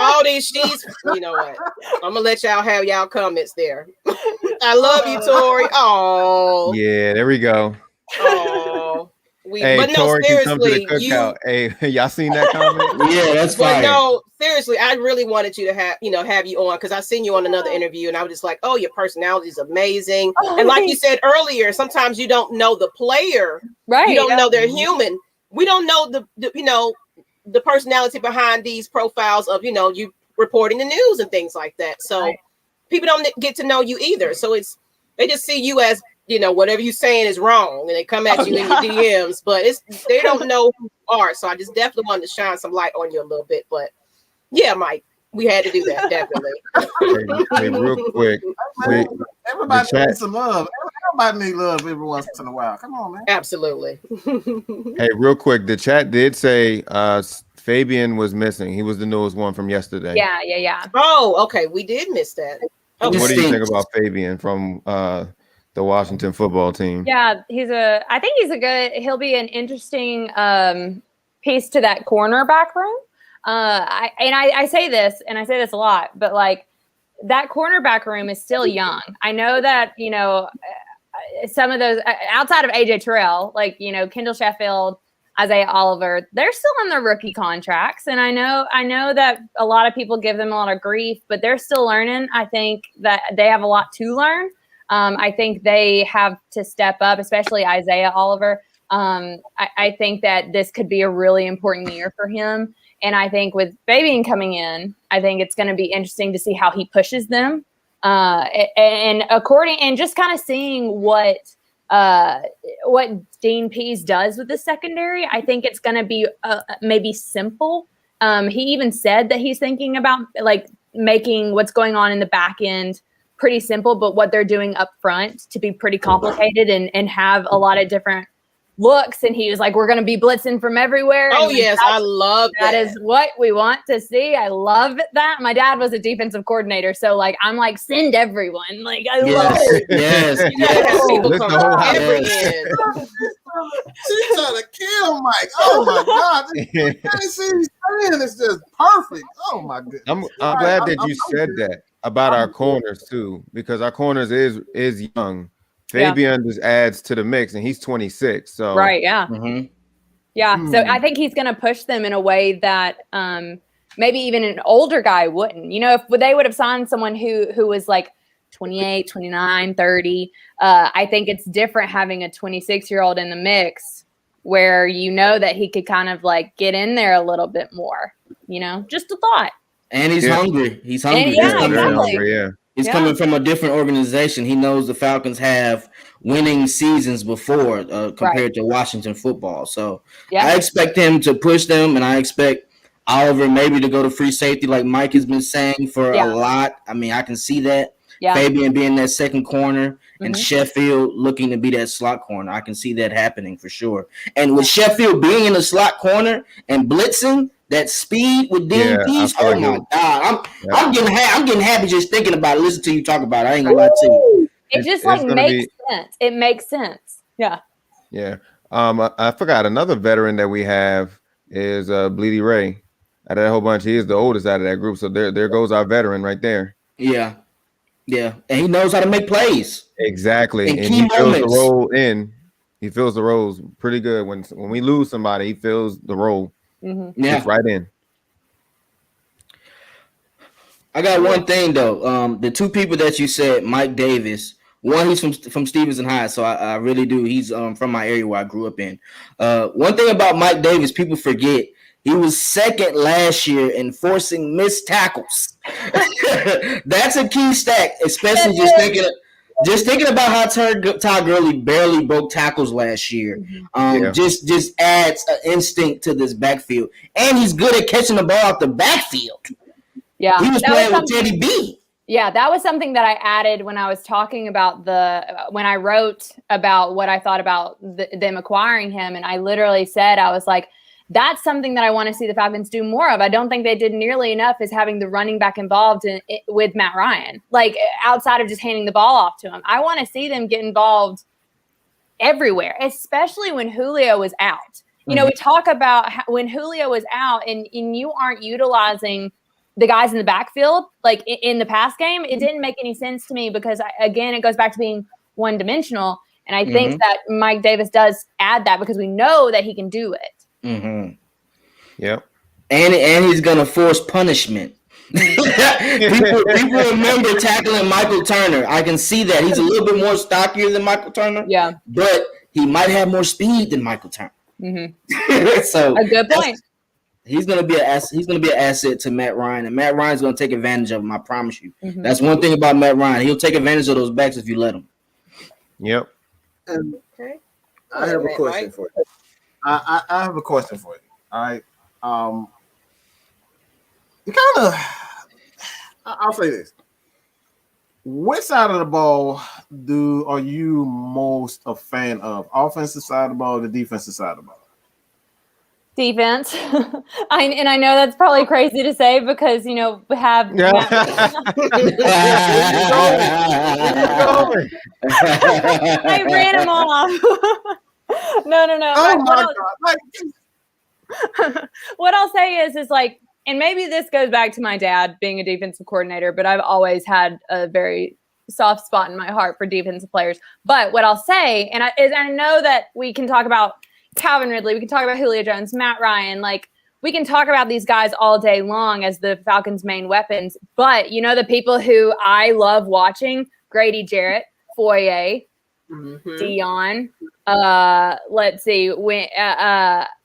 All these she's, you know what? I'm gonna let y'all have y'all comments there. I love you, Tori. Oh, yeah, there we go. Oh, hey, but no, Tori can come to the seriously, cookout. Hey, y'all seen that comment? Yeah, that's fine. But no, seriously, I really wanted you to have you on, because I seen you on another interview, and I was just oh, your personality is amazing. And like you said earlier, sometimes you don't know the player, right? You don't know they're human. We don't know the personality behind these profiles of, you reporting the news and things like that. So people don't get to know you either. So they just see you as, whatever you're saying is wrong, and they come at you in your DMs, but they don't know who you are. So I just definitely wanted to shine some light on you a little bit. But yeah, Mike, we had to do that, definitely. Hey, real quick. Everybody needs some love. Everybody needs love every once in a while. Come on, man. Absolutely. Hey, real quick. The chat did say Fabian was missing. He was the newest one from yesterday. Yeah. Oh, okay. We did miss that. Okay. What do you think about Fabian from the Washington football team? Yeah, I think he'll be an interesting piece to that cornerback room. I say this a lot, but that cornerback room is still young. I know that, some of those outside of AJ Terrell, Kendall Sheffield, Isaiah Oliver, they're still on their rookie contracts. And I know that a lot of people give them a lot of grief, but they're still learning. I think that they have a lot to learn. I think they have to step up, especially Isaiah Oliver. I think that this could be a really important year for him. And I think with Fabian coming in, I think it's going to be interesting to see how he pushes them. And just kind of seeing what Dean Pease does with the secondary. I think it's going to be maybe simple. He even said that he's thinking about like making what's going on in the back end pretty simple, but what they're doing up front to be pretty complicated and have a lot of different looks. And he was like, we're going to be blitzing from everywhere. Oh, yes. I love that. That is what we want to see. I love that. My dad was a defensive coordinator. So like, I'm like, send everyone. Like, I love it. Yes. People come from every end. She's trying to kill Mike. Oh my God. This saying is just perfect. Oh my goodness. I'm glad that you said that about our corners too, because our corners is young. Fabian just adds to the mix, and he's 26. So right, yeah, yeah. So I think he's going to push them in a way that maybe even an older guy wouldn't. You know, if they would have signed someone who was like 28, 29, 30, I think it's different having a 26-year-old in the mix where you know that he could kind of like get in there a little bit more. You know, just a thought. And he's hungry. He's hungry. He's coming from a different organization. He knows the Falcons have winning seasons before compared to Washington football. So I expect him to push them, and I expect Oliver maybe to go to free safety like Mike has been saying for a lot. I mean, I can see that. Yeah. Fabian being that second corner and Sheffield looking to be that slot corner. I can see that happening for sure. And with Sheffield being in the slot corner and blitzing, that speed with Dean Pease, oh my God. I'm getting happy just thinking about it. Listen to you talk about it. I ain't gonna lie to you. It just like makes sense. It makes sense. Yeah. Yeah. I forgot another veteran that we have is Bleedy Ray. Out of that whole bunch, he is the oldest out of that group. So there goes our veteren right there. Yeah. Yeah. And he knows how to make plays. Exactly. And he fills the role in. He fills the roles pretty good. When we lose somebody, he fills the role. Yeah, right in. I got one thing though. The two people that you said, Mike Davis. One, he's from Stevenson High, so I really do. He's from my area where I grew up in. One thing about Mike Davis, people forget he was second last year in forcing missed tackles. That's a key stat, especially just thinking about how Todd Gurley barely broke tackles last year. Just adds an instinct to this backfield. And he's good at catching the ball out the backfield. Yeah. He was playing with Teddy B. Yeah, that was something that I added when I was talking about when I wrote about what I thought about them acquiring him. And I literally said, I was like, that's something that I want to see the Falcons do more of. I don't think they did nearly enough as having the running back involved with Matt Ryan, like outside of just handing the ball off to him. I want to see them get involved everywhere, especially when Julio was out. You know, we talk about when Julio was out and you aren't utilizing the guys in the backfield, like in the pass game, it didn't make any sense to me because, again, it goes back to being one-dimensional. And I think that Mike Davis does add that because we know that he can do it. Yep. And he's gonna force punishment. people remember tackling Michael Turner. I can see that he's a little bit more stockier than Michael Turner. Yeah, but he might have more speed than Michael Turner. So a good point. He's gonna be an asset to Matt Ryan, and Matt Ryan's gonna take advantage of him. I promise you. That's one thing about Matt Ryan. He'll take advantage of those backs if you let him. Yep. And I have a question for you. I have a question for you. All right. You kind of, I'll say this. Which side of the ball are you most a fan of? Offensive side of the ball or the defensive side of the ball? Defense. I know that's probably crazy to say because, you know, we have. I ran him off. No. Oh my God. What I'll say is like, and maybe this goes back to my dad being a defensive coordinator, but I've always had a very soft spot in my heart for defensive players. But what I'll say, and I know that we can talk about Calvin Ridley, we can talk about Julio Jones, Matt Ryan, like we can talk about these guys all day long as the Falcons' main weapons. But you know the people who I love watching: Grady Jarrett, Foye, Dion. Let's see,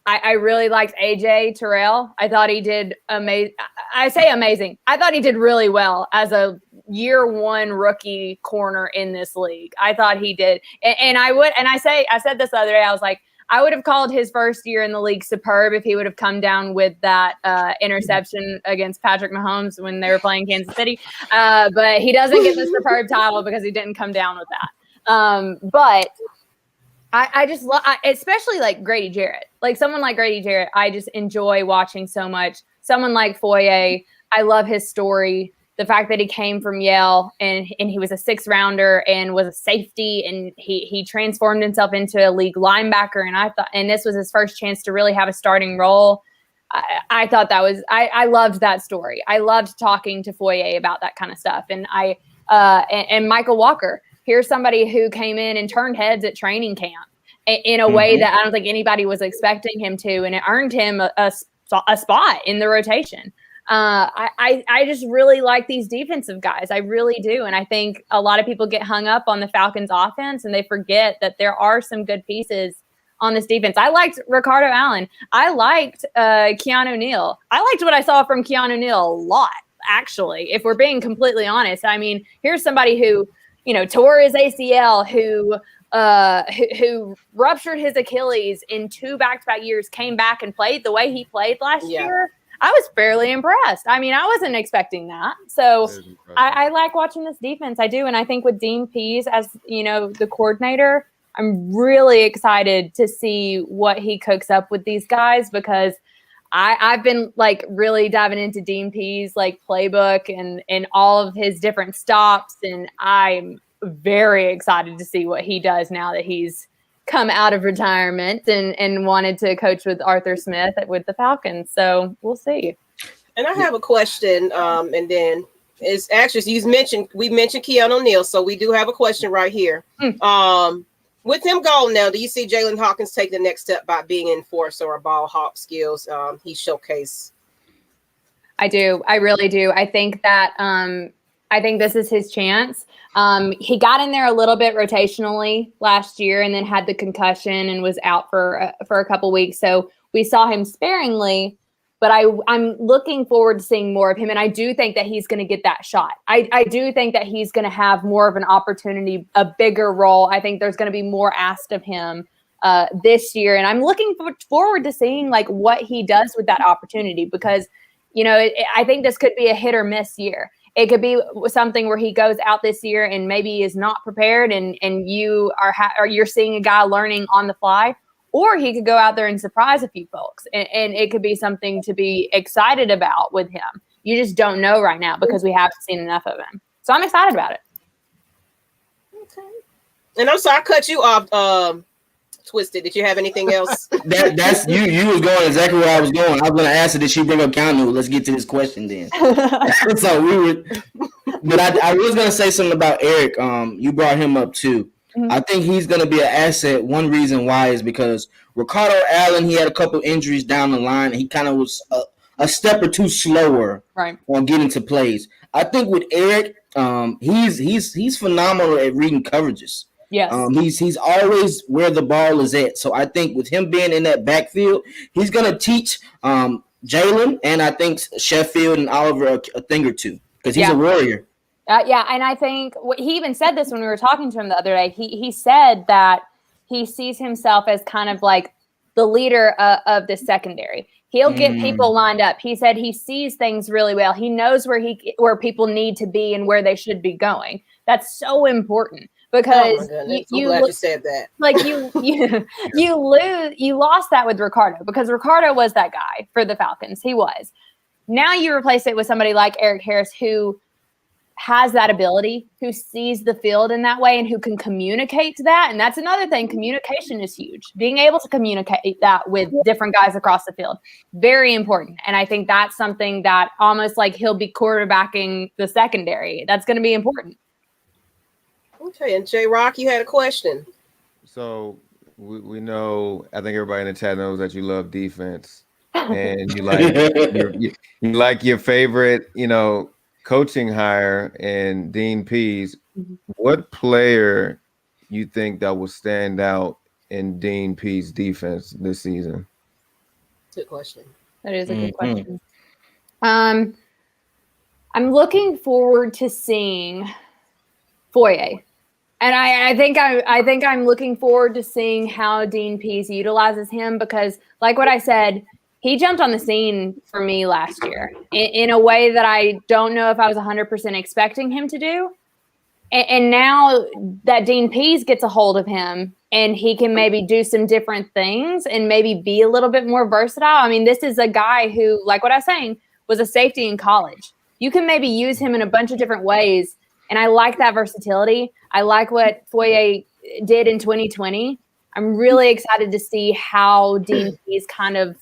I really liked AJ Terrell. I thought he did amazing. I say amazing. I thought he did really well as a year one rookie corner in this league. I thought he did. And I said this the other day, I was like, I would have called his first year in the league superb if he would have come down with that interception against Patrick Mahomes when they were playing Kansas City. But he doesn't get the superb title because he didn't come down with that. But I just love, especially like Grady Jarrett. Like someone like Grady Jarrett, I just enjoy watching so much. Someone like Foye, I love his story. The fact that he came from Yale and he was a 6th rounder and was a safety, and he transformed himself into a league linebacker. And this was his first chance to really have a starting role. I thought that was, I loved that story. I loved talking to Foye about that kind of stuff. And and Michael Walker, here's somebody who came in and turned heads at training camp in a way that I don't think anybody was expecting him to. And it earned him a spot in the rotation. I just really like these defensive guys. I really do. And I think a lot of people get hung up on the Falcons offense and they forget that there are some good pieces on this defense. I liked Ricardo Allen. I liked Keanu Neal. I liked what I saw from Keanu Neal a lot, actually, if we're being completely honest. I mean, here's somebody who, tore his ACL, who ruptured his Achilles in 2 back-to-back years, came back and played the way he played last year. I was fairly impressed. I mean, I wasn't expecting that. So I like watching this defense. I do. And I think with Dean Pease as, the coordinator, I'm really excited to see what he cooks up with these guys, because I've been like really diving into Dean Pease like playbook and all of his different stops. And I'm very excited to see what he does now that he's come out of retirement and wanted to coach with Arthur Smith with the Falcons. So we'll see. And I have a question. And then it's actually, we mentioned Keanu Neal. So we do have a question right here. With him gone now, do you see Jalen Hawkins take the next step by being enforcer or ball hawk skills he showcased? I do. I really do. I think that I think this is his chance. He got in there a little bit rotationally last year and then had the concussion and was out for a couple weeks. So we saw him sparingly, but I'm looking forward to seeing more of him. And I do think that he's going to get that shot. I do think that he's going to have more of an opportunity, a bigger role. I think there's going to be more asked of him this year. And I'm looking forward to seeing like what he does with that opportunity, because, I think this could be a hit or miss year. It could be something where he goes out this year and maybe is not prepared, and you you're seeing a guy learning on the fly, or he could go out there and surprise a few folks, and it could be something to be excited about with him. You just don't know right now because we haven't seen enough of him. So I'm excited about it. Okay. And I'm sorry I cut you off, Twisted. Did you have anything else? That's you was going exactly where I was going. I was going to ask her, did she bring up Keanu? Let's get to this question then. So but I was going to say something about Eric. You brought him up too. Mm-hmm. I think he's going to be an asset. One reason why is because Ricardo Allen, he had a couple injuries down the line, and he kind of was a step or two slower on getting to plays. I think with Eric, he's phenomenal at reading coverages. Yes. He's always where the ball is at. So I think with him being in that backfield, he's going to teach Jalen and I think Sheffield and Oliver a thing or two, because he's a warrior. And I think he even said this when we were talking to him the other day. He said that he sees himself as kind of like the leader of the secondary. He'll get people lined up. He said he sees things really well. He knows where people need to be and where they should be going. That's so important. Because I'm glad you said that. Like you lost that with Ricardo, because Ricardo was that guy for the Falcons. He was. Now you replace it with somebody like Eric Harris, who has that ability, who sees the field in that way, and who can communicate to that. And that's another thing. Communication is huge. Being able to communicate that with different guys across the field, very important. And I think that's something that almost like he'll be quarterbacking the secondary. That's going to be important. Okay, and J-Rock, you had a question. So we know, I think everybody in the chat knows that you love defense, and you like your favorite, coaching hire in Dean Pease. Mm-hmm. What player you think that will stand out in Dean Pease defense this season? Good question. That is a good question. I'm looking forward to seeing Foye. And I think I'm looking forward to seeing how Dean Pease utilizes him, because like what I said, he jumped on the scene for me last year in a way that I don't know if I was 100% expecting him to do. And now that Dean Pease gets a hold of him and he can maybe do some different things and maybe be a little bit more versatile. I mean, this is a guy who, like what I was saying, was a safety in college. You can maybe use him in a bunch of different ways. And I like that versatility. I like what Foye did in 2020. I'm really excited to see how Dean Pease kind of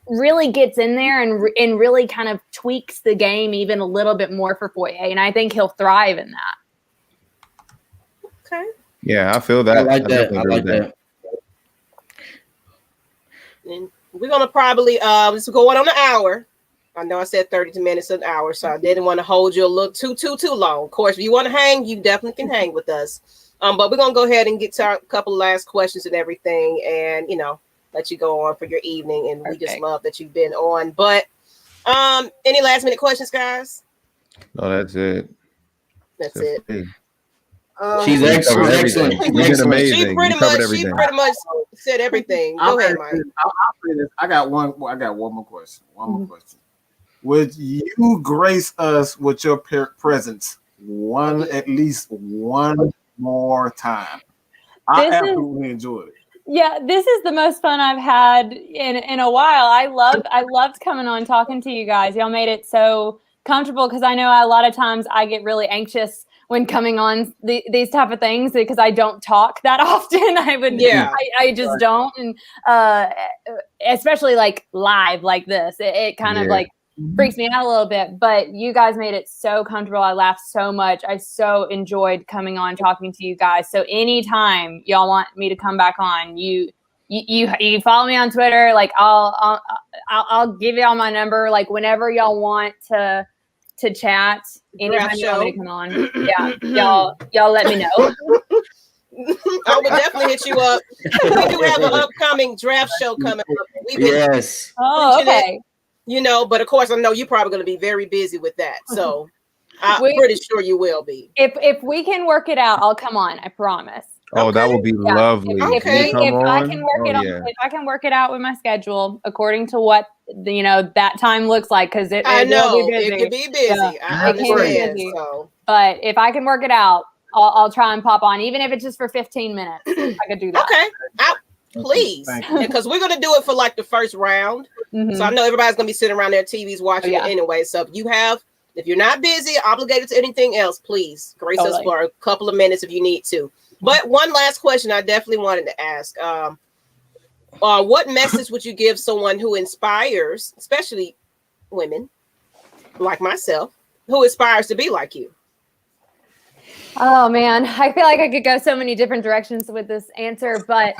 really gets in there and really kind of tweaks the game even a little bit more for Foye. And I think he'll thrive in that. Okay. Yeah, I feel that. I like that. And we're gonna probably this is going on an hour. I know I said 30 minutes an hour, so I didn't want to hold you a little too long. Of course, if you want to hang, you definitely can hang with us. But we're gonna go ahead and get to a couple of last questions and everything, and let you go on for your evening. And we just love that you've been on. But any last minute questions, guys? No, that's it. That's it. She's excellent. She's amazing. She pretty much said everything. Go ahead, Mike. I'll say this. I got one more question. Would you grace us with your presence at least one more time? I absolutely enjoyed it. Yeah, this is the most fun I've had in a while. I loved coming on talking to you guys. Y'all made it so comfortable, because I know a lot of times I get really anxious when coming on these type of things because I don't talk that often. I just don't, and especially like live like this, it kind of like freaks me out a little bit. But you guys made it so comfortable. I laughed so much. I so enjoyed coming on talking to you guys. So anytime y'all want me to come back on, you follow me on Twitter. Like I'll give y'all my number. Like whenever y'all want to chat, anytime you want me to come on, y'all let me know. I would definitely hit you up. We do have an upcoming draft show coming up. Yes. Oh, okay. But of course I know you're probably going to be very busy with that. So I'm pretty sure you will be. If we can work it out, I'll come on. I promise. Oh, that would be lovely. If I can work it out with my schedule according to what that time looks like, because it will be busy. It can be busy. I understand. So. But if I can work it out, I'll try and pop on, even if it's just for 15 minutes. I could do that. Okay. Please, because we're gonna do it for like the first round. Mm-hmm. So I know everybody's gonna be sitting around their TVs watching it anyway. So if you're not busy, obligated to anything else, please grace us for a couple of minutes if you need to. But one last question I definitely wanted to ask: what message would you give someone who inspires, especially women like myself, who aspires to be like you? Oh man, I feel like I could go so many different directions with this answer, but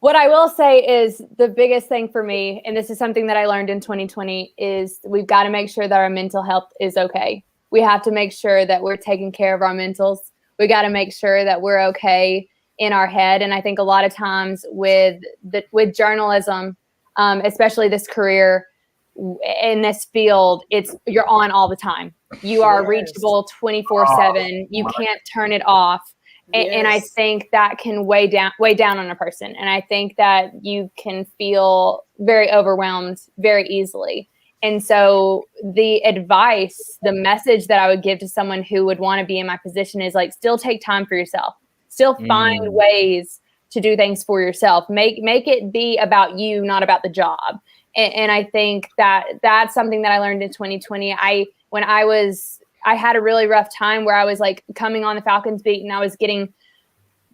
what I will say is the biggest thing for me, and this is something that I learned in 2020, is we've got to make sure that our mental health is okay. We have to make sure that we're taking care of our mentals. We got to make sure that we're okay in our head. And I think a lot of times with journalism, especially this career in this field, you're on all the time. You are reachable 24/7. You can't turn it off. And I think that can weigh down on a person. And I think that you can feel very overwhelmed very easily. And so the message that I would give to someone who would want to be in my position is like, still take time for yourself. Still find ways to do things for yourself. Make it be about you, not about the job. And I think that's something that I learned in 2020. I had a really rough time where I was like coming on the Falcons beat and I was getting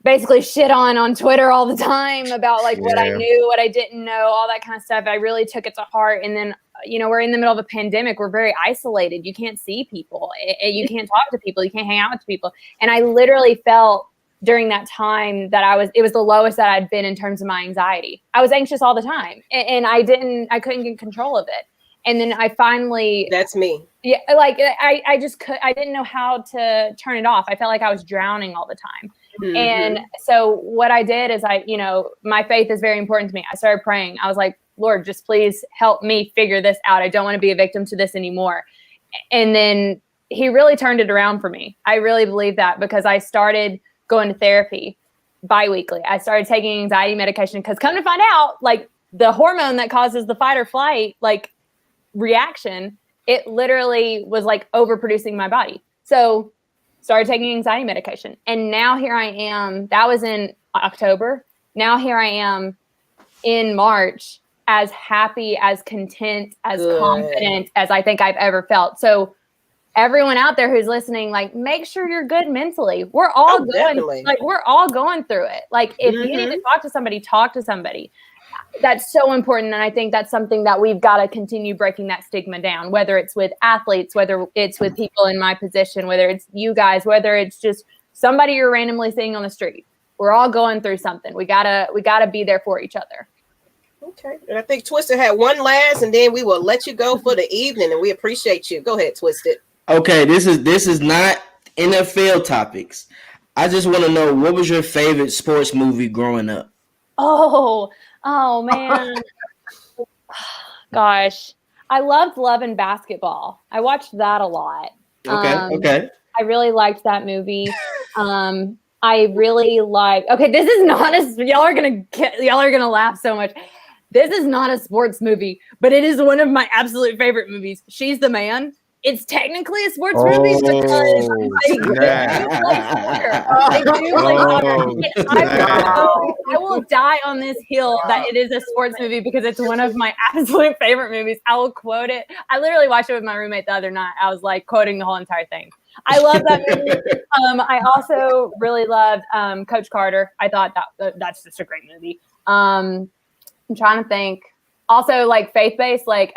basically shit on Twitter all the time about like what I knew, what I didn't know, all that kind of stuff. I really took it to heart. And then, we're in the middle of a pandemic. We're very isolated. You can't see people. You can't talk to people. You can't hang out with people. And I literally felt during that time that it was the lowest that I'd been in terms of my anxiety. I was anxious all the time and I couldn't get control of it. And then I finally, that's me. Yeah. Like I didn't know how to turn it off. I felt like I was drowning all the time. Mm-hmm. And so what I did is my faith is very important to me. I started praying. I was like, Lord, just please help me figure this out. I don't want to be a victim to this anymore. And then he really turned it around for me. I really believe that, because I started going to therapy biweekly. I started taking anxiety medication, because come to find out, like, the hormone that causes the fight or flight, like, reaction, it literally was like overproducing my body. So started taking anxiety medication. And now here I am. That was in October. Now here I am in March, as happy, as content, as confident as I think I've ever felt. So everyone out there who's listening, like, make sure you're good mentally. We're all we're all going through it. Like, if you need to talk to somebody, talk to somebody. That's so important. And I think that's something that we've got to continue breaking that stigma down, whether it's with athletes, whether it's with people in my position, whether it's you guys, whether it's just somebody you're randomly seeing on the street. We're all going through something. We gotta be there for each other. Okay. And I think Twisted had one last, and then we will let you go for the evening, and we appreciate you. Go ahead, Twisted. Okay, this is not NFL topics. I just want to know, what was your favorite sports movie growing up? Oh man. Gosh. I loved Love and Basketball. I watched that a lot. Okay. I really liked that movie. I really like. Okay, this is not y'all are gonna laugh so much. This is not a sports movie, but it is one of my absolute favorite movies. She's the Man. It's technically a sports movie because they do play soccer. I will die on this hill that it is a sports movie, because it's one of my absolute favorite movies. I will quote it. I literally watched it with my roommate the other night. I was like quoting the whole entire thing. I love that movie. I also really loved Coach Carter. I thought that's just a great movie. I'm trying to think. Also, like, faith-based, like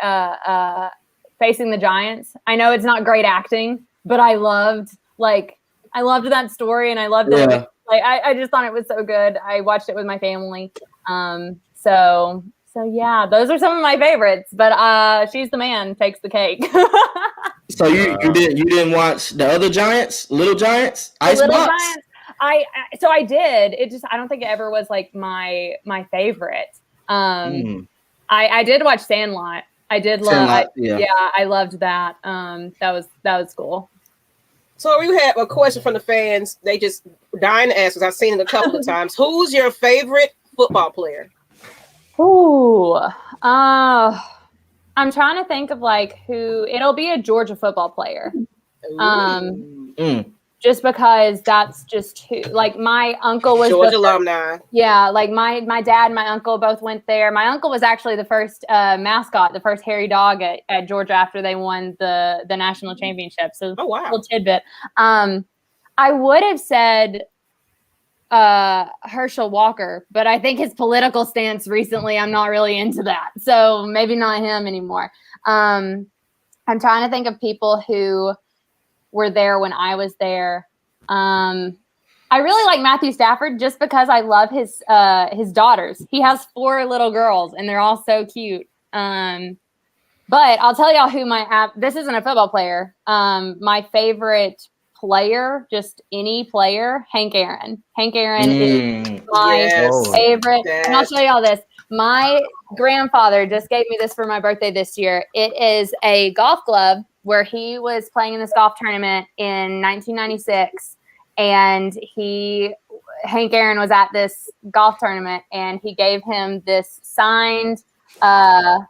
Facing the Giants. I know it's not great acting, but I loved that story, and I loved it. Yeah. Like, I just thought it was so good. I watched it with my family. So yeah, those are some of my favorites. But She's the Man takes the cake. So you didn't watch the other Giants, Little Giants, Icebox? Little Giants. I did. It just, I don't think it ever was like my favorite. I did watch Sandlot. I did love. I loved that. That was cool. So we have a question from the fans. They just dying to ask, because I've seen it a couple of times. Who's your favorite football player? Ooh, I'm trying to think of like who. It'll be a Georgia football player. Just because that's just who, like, my uncle was Georgia alumni. Yeah, like my dad and my uncle both went there. My uncle was actually the first mascot, the first hairy dog at Georgia after they won the national championship. So little tidbit. I would have said Herschel Walker, but I think his political stance recently, I'm not really into that. So maybe not him anymore. I'm trying to think of people who were there when I was there. I really like Matthew Stafford just because I love his daughters. He has 4 little girls, and they're all so cute. But I'll tell y'all who this isn't a football player. My favorite player, just any player, Hank Aaron. Hank Aaron is my favorite. And I'll show y'all this. My grandfather just gave me this for my birthday this year. It is a golf glove where he was playing in this golf tournament in 1996, and Hank Aaron was at this golf tournament, and he gave him this signed. That's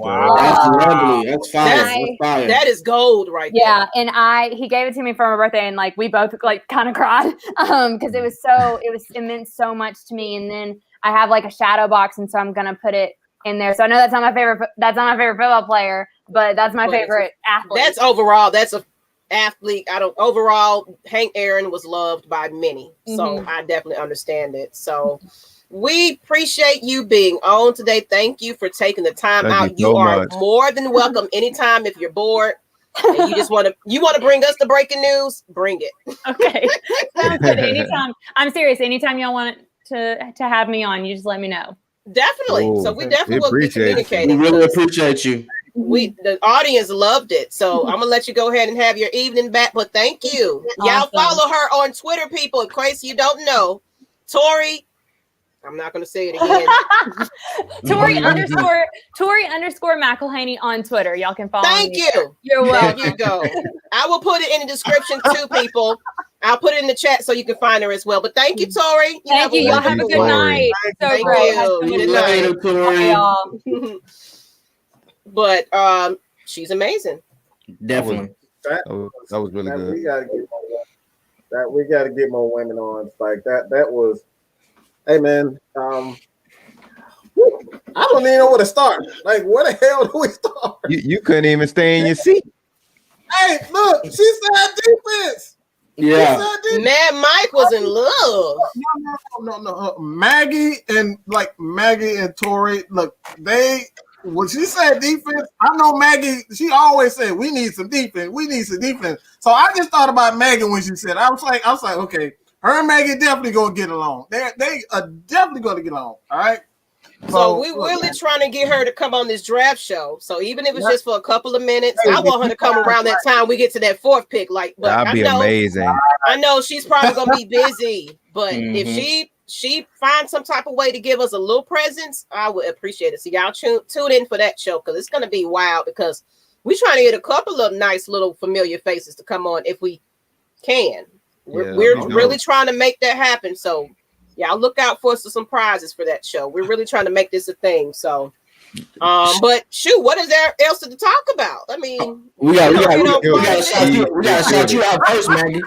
lovely. That's fire. That is gold, right there. Yeah, and he gave it to me for my birthday, and like we both like kind of cried because it meant so much to me. And then I have like a shadow box, and so I'm gonna put it in there. So I know that's not my favorite. That's not my favorite football player, but that's my favorite athlete. That's overall. That's a athlete. Overall, Hank Aaron was loved by many, so I definitely understand it. So we appreciate you being on today. Thank you for taking the time out. You are more than welcome anytime if you're bored and you just want to bring us the breaking news. Bring it. Okay, sounds good. Anytime. I'm serious. Anytime y'all want to have me on, you just let me know. Definitely. So we definitely will be communicating. We really appreciate you. The audience loved it. So I'm gonna let you go ahead and have your evening back. But thank you. Y'all follow her on Twitter, people. In case you don't know, Tori, I'm not going to say it again. Tori underscore McElhaney on Twitter. Y'all can follow Thank me. you. You're welcome. There you go. I will put it in the description too, people. I'll put it in the chat so you can find her as well. But thank you, Tori. Thank you. Y'all have a good night. So Thank great. you. Good night. Tori. Y'all. But she's amazing. Definitely. That was really good. We gotta get more women on like that. That was, hey man. I don't even know where to start. Like, where the hell do we start? You couldn't even stay in your seat. Hey, look, she said defense. Yeah. Mad Mike was in love. No. Maggie and Tori, look, when she said defense, I know Maggie, she always said we need some defense. We need some defense. So I just thought about Maggie when she said, I was like, okay, her and Maggie definitely gonna get along. They are definitely gonna get along. All right. So we really trying to get her to come on this draft show. So even if it's just for a couple of minutes, I want her to come around that time we get to that fourth pick. Like, but that'd be amazing. I know she's probably gonna be busy, but if she finds some type of way to give us a little presence, I would appreciate it. So y'all tune in for that show because it's gonna be wild. Because we're trying to get a couple of nice little familiar faces to come on if we can. We're really trying to make that happen. So y'all look out for some prizes for that show. We're really trying to make this a thing. So, but shoot, what is there else to talk about? I mean, we gotta shout you out first, Maggie.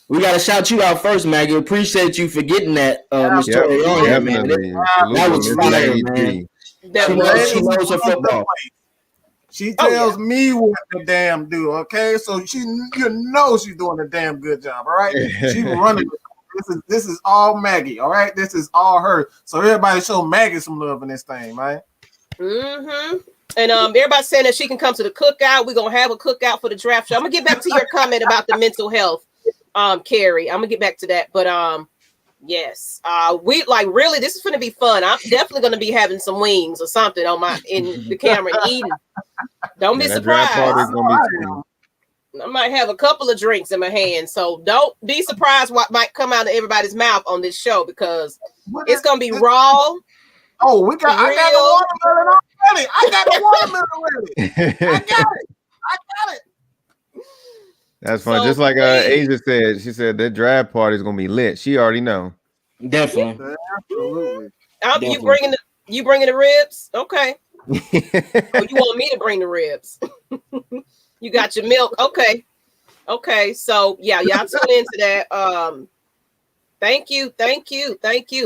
We gotta shout you out first, Maggie. Appreciate you for getting that, Miss Tori on here, man. That was fire, man. She knows her football. She tells me what to damn do. Okay, so she's doing a damn good job. All right, she's running. This is all Maggie, all right? This is all her. So everybody show Maggie some love in this thing, man. Mm-hmm. And everybody's saying that she can come to the cookout. We're gonna have a cookout for the draft show. I'm gonna get back to your comment about the mental health, Carrie. I'm gonna get back to that. But yes. We really this is gonna be fun. I'm definitely gonna be having some wings or something in the camera eating. Don't be surprised. I might have a couple of drinks in my hand, so don't be surprised what might come out of everybody's mouth on this show because it's gonna be raw. Oh, I got the watermelon already. I got it. That's fun. So, just like Asia said, she said that draft party is gonna be lit. She already know. Definitely. Absolutely. You bringing the ribs? Okay. Oh, you want me to bring the ribs? You got your milk. Okay. So yeah, y'all tune into that. Thank you.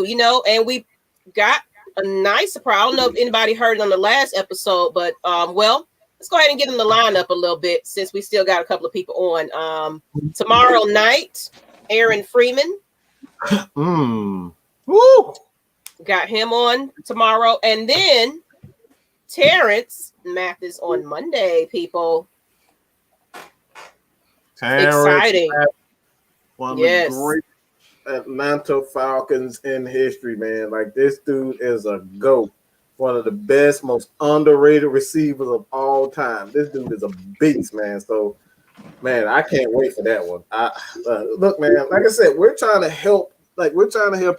You know, and we got a nice surprise. I don't know if anybody heard it on the last episode, but let's go ahead and get in the lineup a little bit since we still got a couple of people on. Tomorrow night, Aaron Freeman. Woo! Got him on tomorrow, and then Terrence Mathis on Monday. People. Exciting. One of the great Atlanta Falcons in history, man. Like, this dude is a GOAT. One of the best, most underrated receivers of all time. This dude is a beast, man. So, man, I can't wait for that one. Look, man, like I said, we're trying to help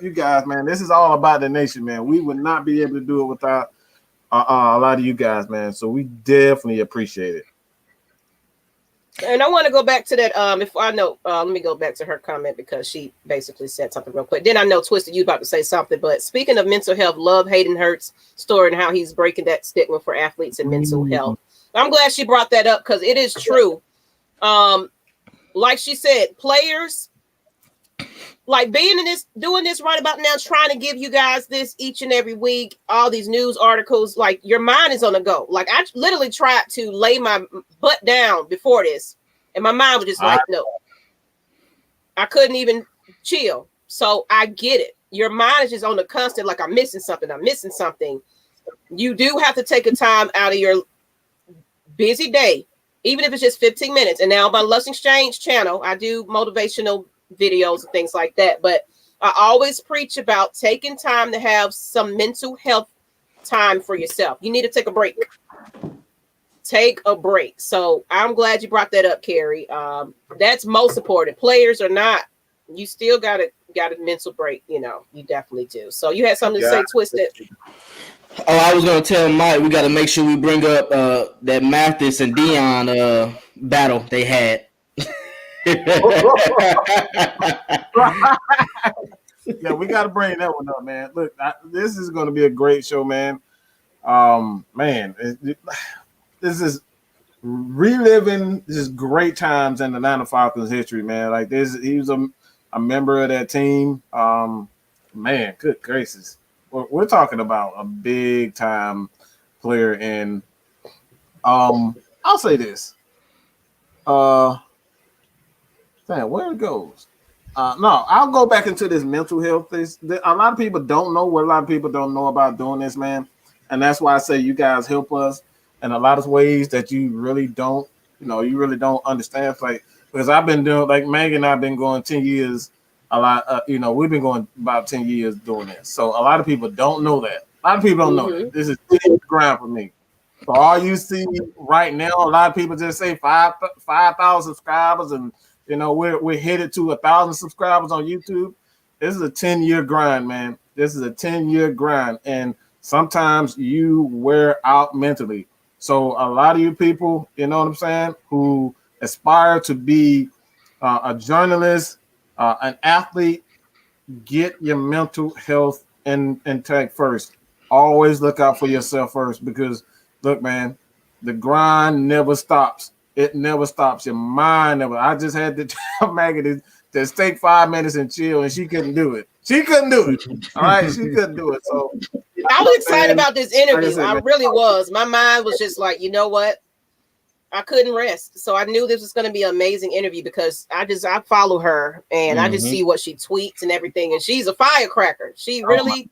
you guys, man. This is all about the nation, man. We would not be able to do it without a lot of you guys, man. So we definitely appreciate it. And I want to go back to that. Let me go back to her comment because she basically said something real quick. Then I know Twisted, you about to say something, but speaking of mental health, love Hayden Hurt's story and how he's breaking that stigma for athletes and mental health. I'm glad she brought that up because it is true. Like she said, players like doing this right about now, trying to give you guys this each and every week, all these news articles, like your mind is on the go. Like I literally tried to lay my butt down before this and my mind was just like, no, I couldn't even chill. So I get it. Your mind is just on the constant, like I'm missing something. You do have to take a time out of your busy day, even if it's just 15 minutes. And now my Lust Exchange channel, I do motivational videos and things like that, but I always preach about taking time to have some mental health time for yourself. You need to take a break. So I'm glad you brought that up, Carrie. That's most important. Players are not you still got a mental break. You know, you definitely do. So you had something to say, Twisted? Oh, I was gonna tell Mike we got to make sure we bring up that Mathis and Dion battle they had. Yeah, we got to bring that one up, man. Look, this is going to be a great show, man. Man, this is reliving just great times in the Atlanta Falcons history, man. Like this, he was a member of that team. Man, good gracious. We're talking about a big time player, and I'll say this. Damn, where it goes? No, I'll go back into this mental health. A lot of people don't know what a lot of people don't know about doing this, man. And that's why I say you guys help us in a lot of ways that you really don't, you really don't understand. Like, because I've been doing, like Maggie and I've been going 10 years, a lot, we've been going about 10 years doing this. So a lot of people don't know that. A lot of people don't know that. This is 10 years ground for me. So all you see right now, a lot of people just say 5,000 subscribers and, we're headed to 1,000 subscribers on YouTube. This is a 10-year grind, man. This is a 10-year grind. And sometimes you wear out mentally. So a lot of you people, you know what I'm saying, who aspire to be a journalist, an athlete, get your mental health intact first. Always look out for yourself first because, look, man, the grind never stops. It never stops. Your mind never. I just had to tell Maggie to take 5 minutes and chill, and she couldn't do it. She couldn't do it. All right, she couldn't do it. So I was excited about this interview. I really was. My mind was just like, you know what? I couldn't rest. So I knew this was going to be an amazing interview because I follow her and I just see what she tweets and everything. And she's a firecracker. She really,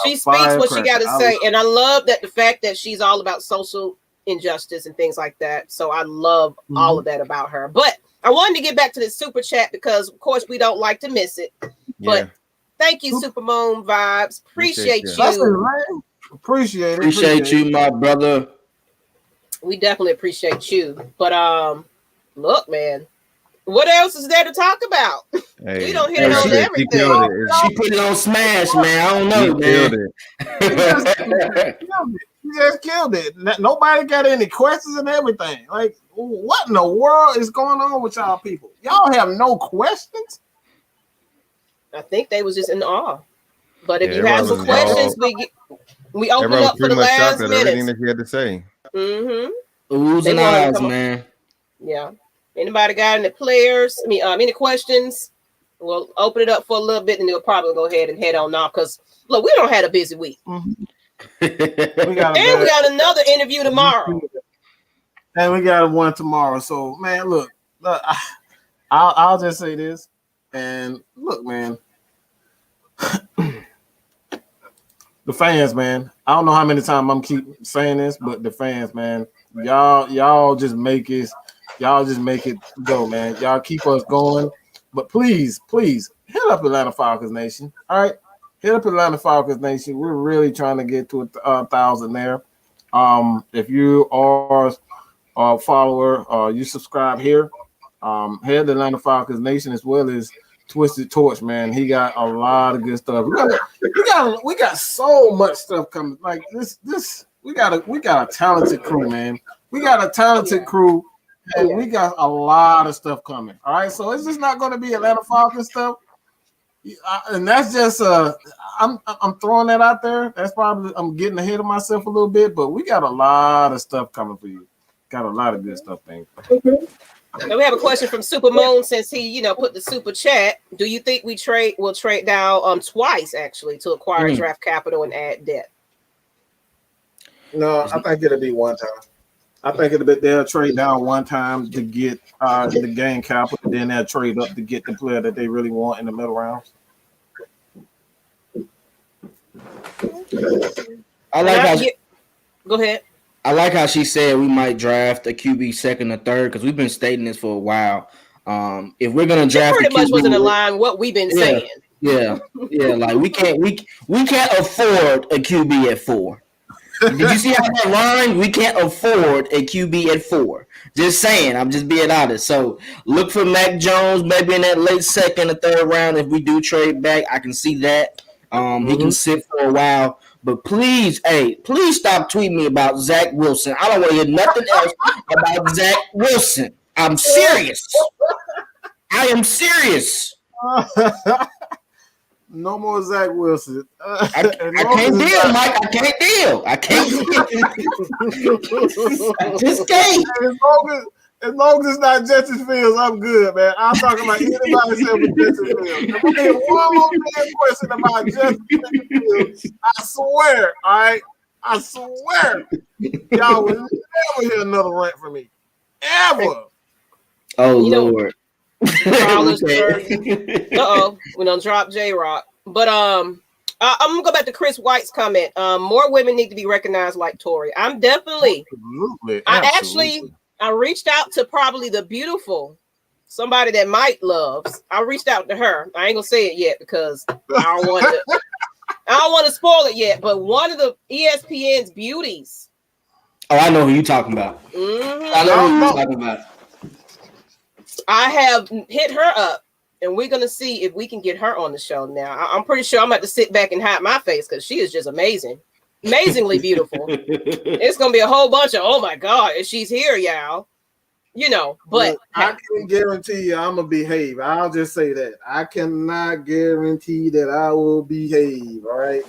she speaks what she got to say. And I love that the fact that she's all about social injustice and things like that. So I love all of that about her. But I wanted to get back to the super chat because, of course, we don't like to miss it. But thank you, Supermoon Vibes. Appreciate you. Appreciate you, my brother. We definitely appreciate you. But look, man, what else is there to talk about? Hey, we don't hit on everything. She put it on Smash, man. I don't know, man. You just killed it. Nobody got any questions and everything. Like, what in the world is going on with y'all people? Y'all have no questions? I think they was just in awe. But if you have some questions, we open up for the last minute. Everything that you had to say. Oohs and eyes, man. Yeah. Anybody got any players? Any questions? We'll open it up for a little bit, and we'll probably go ahead and head on off because look, we don't have a busy week. we got another interview tomorrow. And we got one tomorrow. So, man, look I'll just say this. And look, man, the fans, man. I don't know how many times I'm keep saying this, but the fans, man, y'all just make it go, man. Y'all keep us going. But please hit up Atlanta Falcons Nation. All right. Hit up Atlanta Falcons Nation. We're really trying to get to 1,000 there. If you are a follower, you subscribe here. Head to Atlanta Falcons Nation as well as Twisted Torch, man. He got a lot of good stuff. We got so much stuff coming. Like this. We got a talented crew, man. We got a talented crew, and we got a lot of stuff coming. All right, so it's just not going to be Atlanta Falcons stuff. And that's just I'm throwing that out there. That's probably I'm getting ahead of myself a little bit, but we got a lot of stuff coming for you. Got a lot of good stuff, thing. Now we have a question from Supermoon since he, put the super chat. Do you think we'll trade down twice actually to acquire draft capital and add debt? No, I think it'll be one time. I think they'll trade down one time to get the gain capital, then they'll trade up to get the player that they really want in the middle rounds. Go ahead. I like how she said we might draft a QB second or third because we've been stating this for a while. If we're gonna draft, pretty much wasn't in line what we've been saying. Yeah. Like we can't afford a QB at 4. Did you see how that line? We can't afford a QB at 4. Just saying. I'm just being honest. So look for Mac Jones maybe in that late second or third round. If we do trade back, I can see that. He can sit for a while. But please, please stop tweeting me about Zach Wilson. I don't want to hear nothing else about Zach Wilson. I'm serious. I am serious. No more Zach Wilson. I can't deal, Mike. I can't deal. I just can't. As long as it's not Justin Fields, I'm good, man. I'm talking about anybody except with Justin Fields. If we get one more damn question about Justin Fields, I swear, all right? I swear, y'all will never hear another rant from me. Ever. Oh, Lord. We don't drop J-Rock. But I'm gonna go back to Chris White's comment. More women need to be recognized like Tori. I'm definitely Absolutely. I reached out to probably the beautiful, somebody that Mike loves. I reached out to her. I ain't gonna say it yet because I don't want to spoil it yet. But one of the ESPN's beauties. Oh, I know who you're talking about. Mm-hmm. I know who you're talking about. I have hit her up, and we're gonna see if we can get her on the show. Now, I'm pretty sure I'm about to sit back and hide my face because she is just amazingly beautiful. It's gonna be a whole bunch of oh my god, if she's here, y'all. But I can guarantee you I'm gonna behave. I'll just say that. I cannot guarantee that I will behave. All right.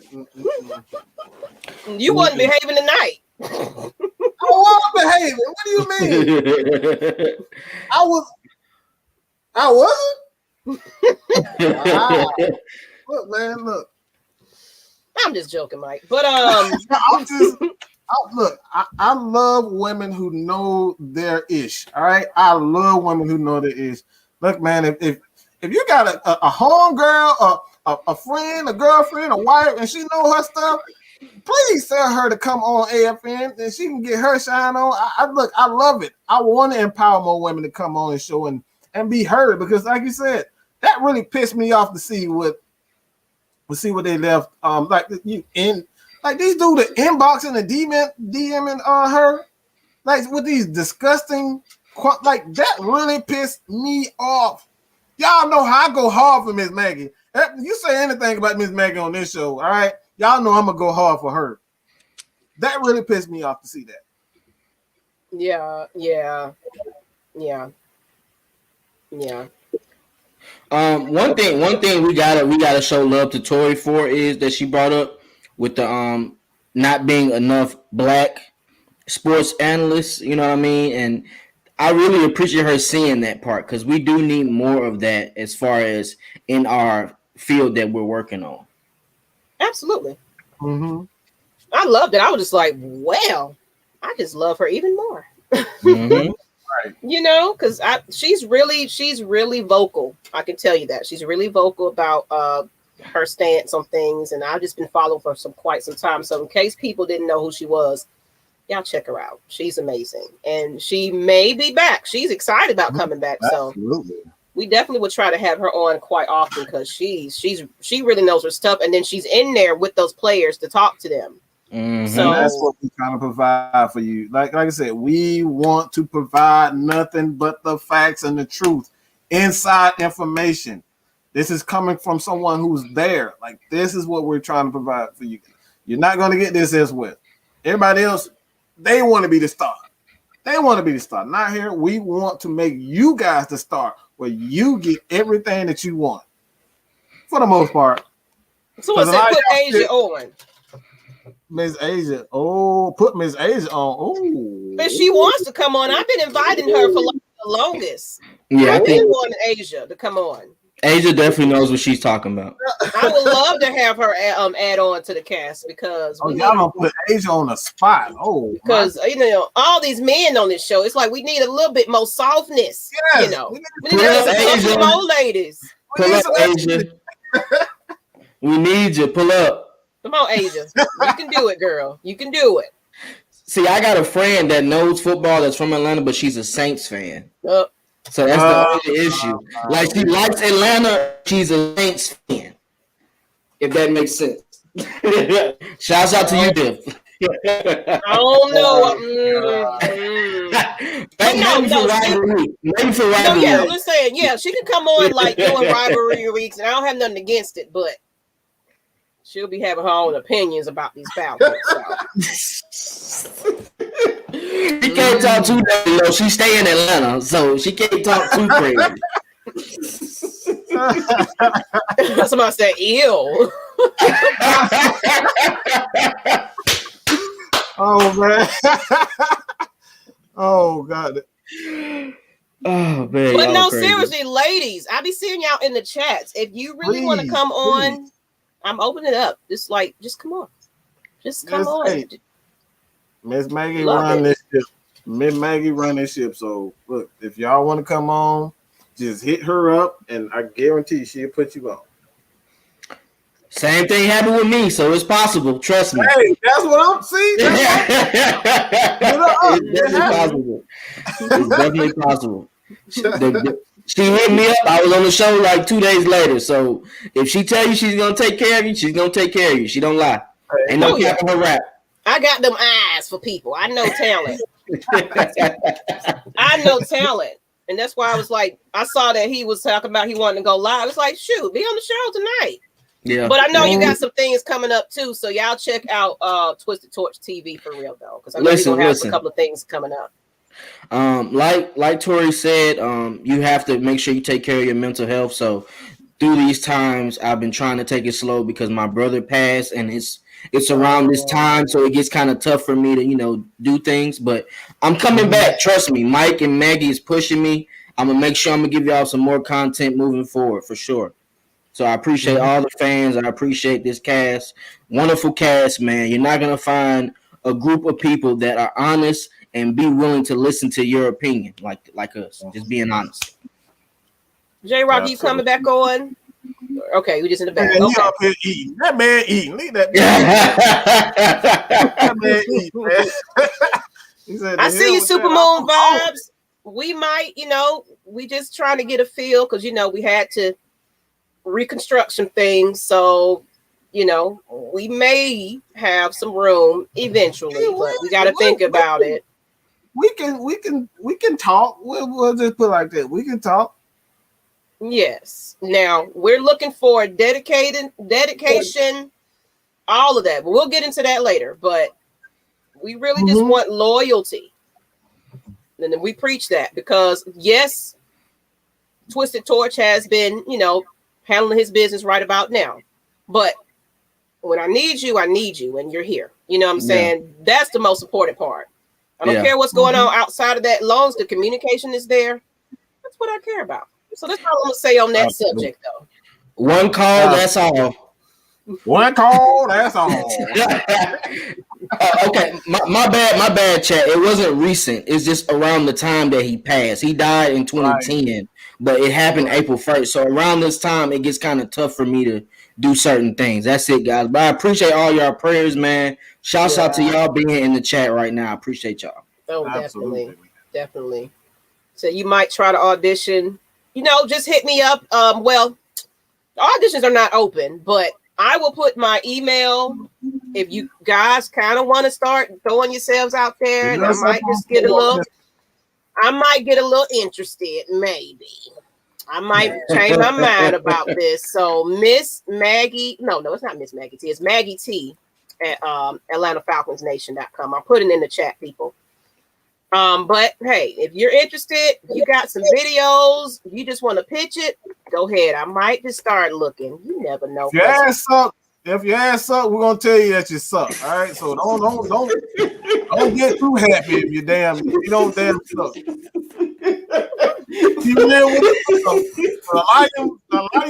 You wasn't behaving tonight. I was behaving. What do you mean? I wasn't. Wow. Look, man, look. I'm just joking, Mike. But look. I love women who know their ish. All right, I love women who know their ish. Look, man, if you got a home girl, a friend, a girlfriend, a wife, and she know her stuff, please tell her to come on AFN and she can get her shine on. I love it. I want to empower more women to come on and show and be heard because, like you said, that really pissed me off to see what they left. Like these dudes are inboxing and DMing her, like with these disgusting, like that really pissed me off. Y'all know how I go hard for Miss Maggie. If you say anything about Miss Maggie on this show, all right, y'all know I'm gonna go hard for her. That really pissed me off to see that. Yeah. One thing we gotta show love to Tori for is that she brought up with the not being enough black sports analysts, you know what I mean? And I really appreciate her seeing that part because we do need more of that as far as in our field that we're working on. Absolutely. Mm-hmm. I loved it. I was just like, well, I just love her even more. Mm-hmm. Right. Because she's really vocal. I can tell you that she's really vocal about her stance on things, and I've just been following for quite some time. So in case people didn't know who she was, y'all check her out. She's amazing, and she may be back. She's excited about coming back. Absolutely. So we definitely would try to have her on quite often because she really knows her stuff, and then she's in there with those players to talk to them. Mm-hmm. So that's what we're trying to provide for you. Like I said, we want to provide nothing but the facts and the truth, inside information. This is coming from someone who's there. Like this is what we're trying to provide for you. You're not going to get this elsewhere. Everybody else, they want to be the star. They want to be the star. Not here. We want to make you guys the star, where you get everything that you want, for the most part. So what's that? Put Asia on. Miss Asia. Oh, put Miss Asia on. Oh, but she wants to come on. I've been inviting her for the longest. Yeah, I've been wanting Asia to come on. Asia definitely knows what she's talking about. I would love to have her add on to the cast because y'all gonna put Asia on the spot. Oh, because all these men on this show, it's like we need a little bit more softness. Yes, we need some more ladies. Pull up, Asia. We need you. Pull up. Come on, Asia. You can do it, girl. You can do it. See, I got a friend that knows football that's from Atlanta, but she's a Saints fan. So that's the only issue. Like, she likes Atlanta, she's a Saints fan. If that makes sense. Shouts out to you, Diff. I don't know. Maybe for rivalry. No, yeah, I'm just saying, yeah, she can come on like doing rivalry weeks, and I don't have nothing against it, but she'll be having her own opinions about these Falcons. So. She can't talk too dirty, though. She stay in Atlanta, so she can't talk too crazy. Somebody said, ew. Oh, man. Oh, God. Oh, man. But no, seriously, ladies, I be seeing y'all in the chats. If you really want to come on, I'm opening it up. Just come on. Just come on. Hey, Miss Maggie run this ship. Miss Maggie run this ship. So, look, if y'all want to come on, just hit her up, and I guarantee she'll put you on. Same thing happened with me, so it's possible. Trust me. Hey, that's what I'm seeing. It's definitely possible. It's definitely possible. She hit me up. I was on the show like 2 days later. So if she tell you she's gonna take care of you, she's gonna take care of you. She don't lie. Ain't no cap in her rap. I got them eyes for people. I know talent. I know talent. And that's why I was like, I saw that he was talking about he wanted to go live. It's like, shoot, be on the show tonight. Yeah. But I know you got some things coming up too. So y'all check out Twisted Torch TV for real though. Because I know you're gonna have a couple of things coming up. Like Tori said, you have to make sure you take care of your mental health. So through these times, I've been trying to take it slow because my brother passed, and it's around this time, so it gets kind of tough for me to do things. But I'm coming back. Trust me. Mike and Maggie is pushing me. I'm gonna make sure I'm gonna give y'all some more content moving forward for sure. So I appreciate all the fans. I appreciate this cast. Wonderful cast, man. You're not gonna find a group of people that are honest and be willing to listen to your opinion, like us. Just being honest. J-Rock, you coming back on? Okay, we just in the back. Man, okay. Up here eating. That man eating. Leave that man eating, man. I see you, Supermoon vibes. We might, we just trying to get a feel because we had to reconstruct some things. So, we may have some room eventually, but we got to think about it. We can talk. We'll just put it like that. We can talk. Yes. Now we're looking for dedication, all of that. But we'll get into that later. But we really just want loyalty. And then we preach that because yes, Twisted Torch has been, handling his business right about now. But when I need you, and you're here. You know what I'm saying? That's the most important part. I don't care what's going on outside of that. As long as the communication is there, that's what I care about. So that's all I'm gonna say on that subject, though. One call, that's all. One call, that's all. Okay, my bad, chat. It wasn't recent. It's just around the time that he passed. He died in 2010, but it happened April 1st. So around this time, it gets kind of tough for me to do certain things. That's it, guys. But I appreciate all y'all prayers, man. Shouts out to y'all being in the chat right now. I appreciate y'all. Oh, definitely. So you might try to audition. Just hit me up. Well, auditions are not open, but I will put my email if you guys kind of want to start throwing yourselves out there, and I might get a little interested, maybe. I might change my mind about this. So Miss Maggie, no, it's not Miss Maggie T. It's Maggie T at AtlantafalconsNation.com. I'll put it in the chat, people. But hey, if you're interested, you got some videos, you just want to pitch it, go ahead. I might just start looking. You never know. If your ass suck, we're gonna tell you that you suck. All right. So don't get too happy if you don't damn suck. You live with a lot of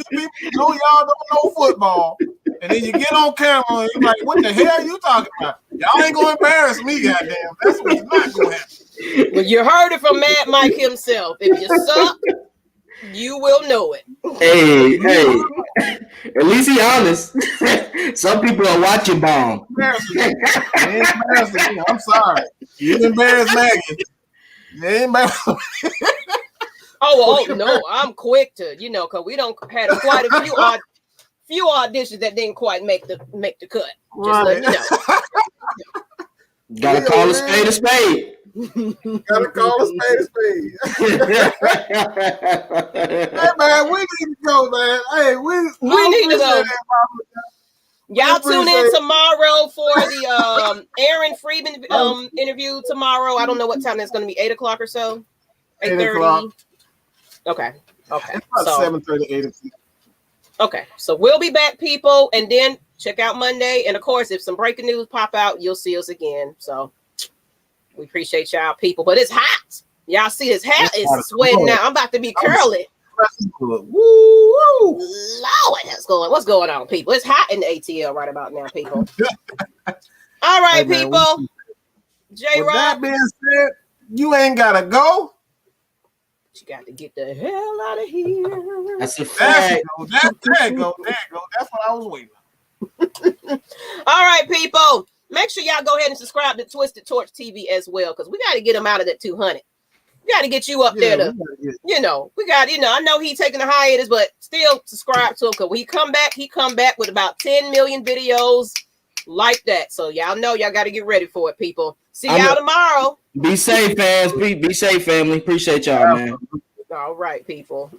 people know y'all don't know football, and then you get on camera and you're like, what the hell are you talking about? Y'all ain't gonna embarrass me, goddamn. That's what's not gonna happen. Well, you heard it from Mad Mike himself. If you suck, you will know it. Hey, at least he honest. Some people are watching bomb. Embarrassing me. I'm sorry. You didn't embarrass Maggie. You ain't embarrass me. Oh no, I'm quick to, because we don't had quite a few auditions that didn't quite make the cut. Just let you know. Gotta call a spade a spade. Gotta call a spade a spade. Hey man, we need to go, man. Hey, we need to go. Y'all tune in tomorrow for the Aaron Friedman interview tomorrow. I don't know what time that's going to be. 8 o'clock or so. 8:30. Okay. It's about 7:30, 8 o'clock. Okay, so we'll be back, people, and then check out Monday. And of course, if some breaking news pop out, you'll see us again. So we appreciate y'all, people. But it's hot. Y'all see this hair is sweating now. I'm about to be curly. Woo, woo. Lord, what's going on, people? It's hot in the ATL right about now, people. All right, hey, people. J-Rock. That being said, you ain't gotta go. You got to get the hell out of here. That's a fact. There you go. That's what I was waiting on. All right, people. Make sure y'all go ahead and subscribe to Twisted Torch TV as well, because we got to get them out of that 200. We got to get you up there to, I know he's taking a hiatus, but still subscribe to him, because when he come back with about 10 million videos like that. So y'all know y'all got to get ready for it, people. See y'all tomorrow. Be safe, fans. Be safe, family. Appreciate y'all, man. All right, people.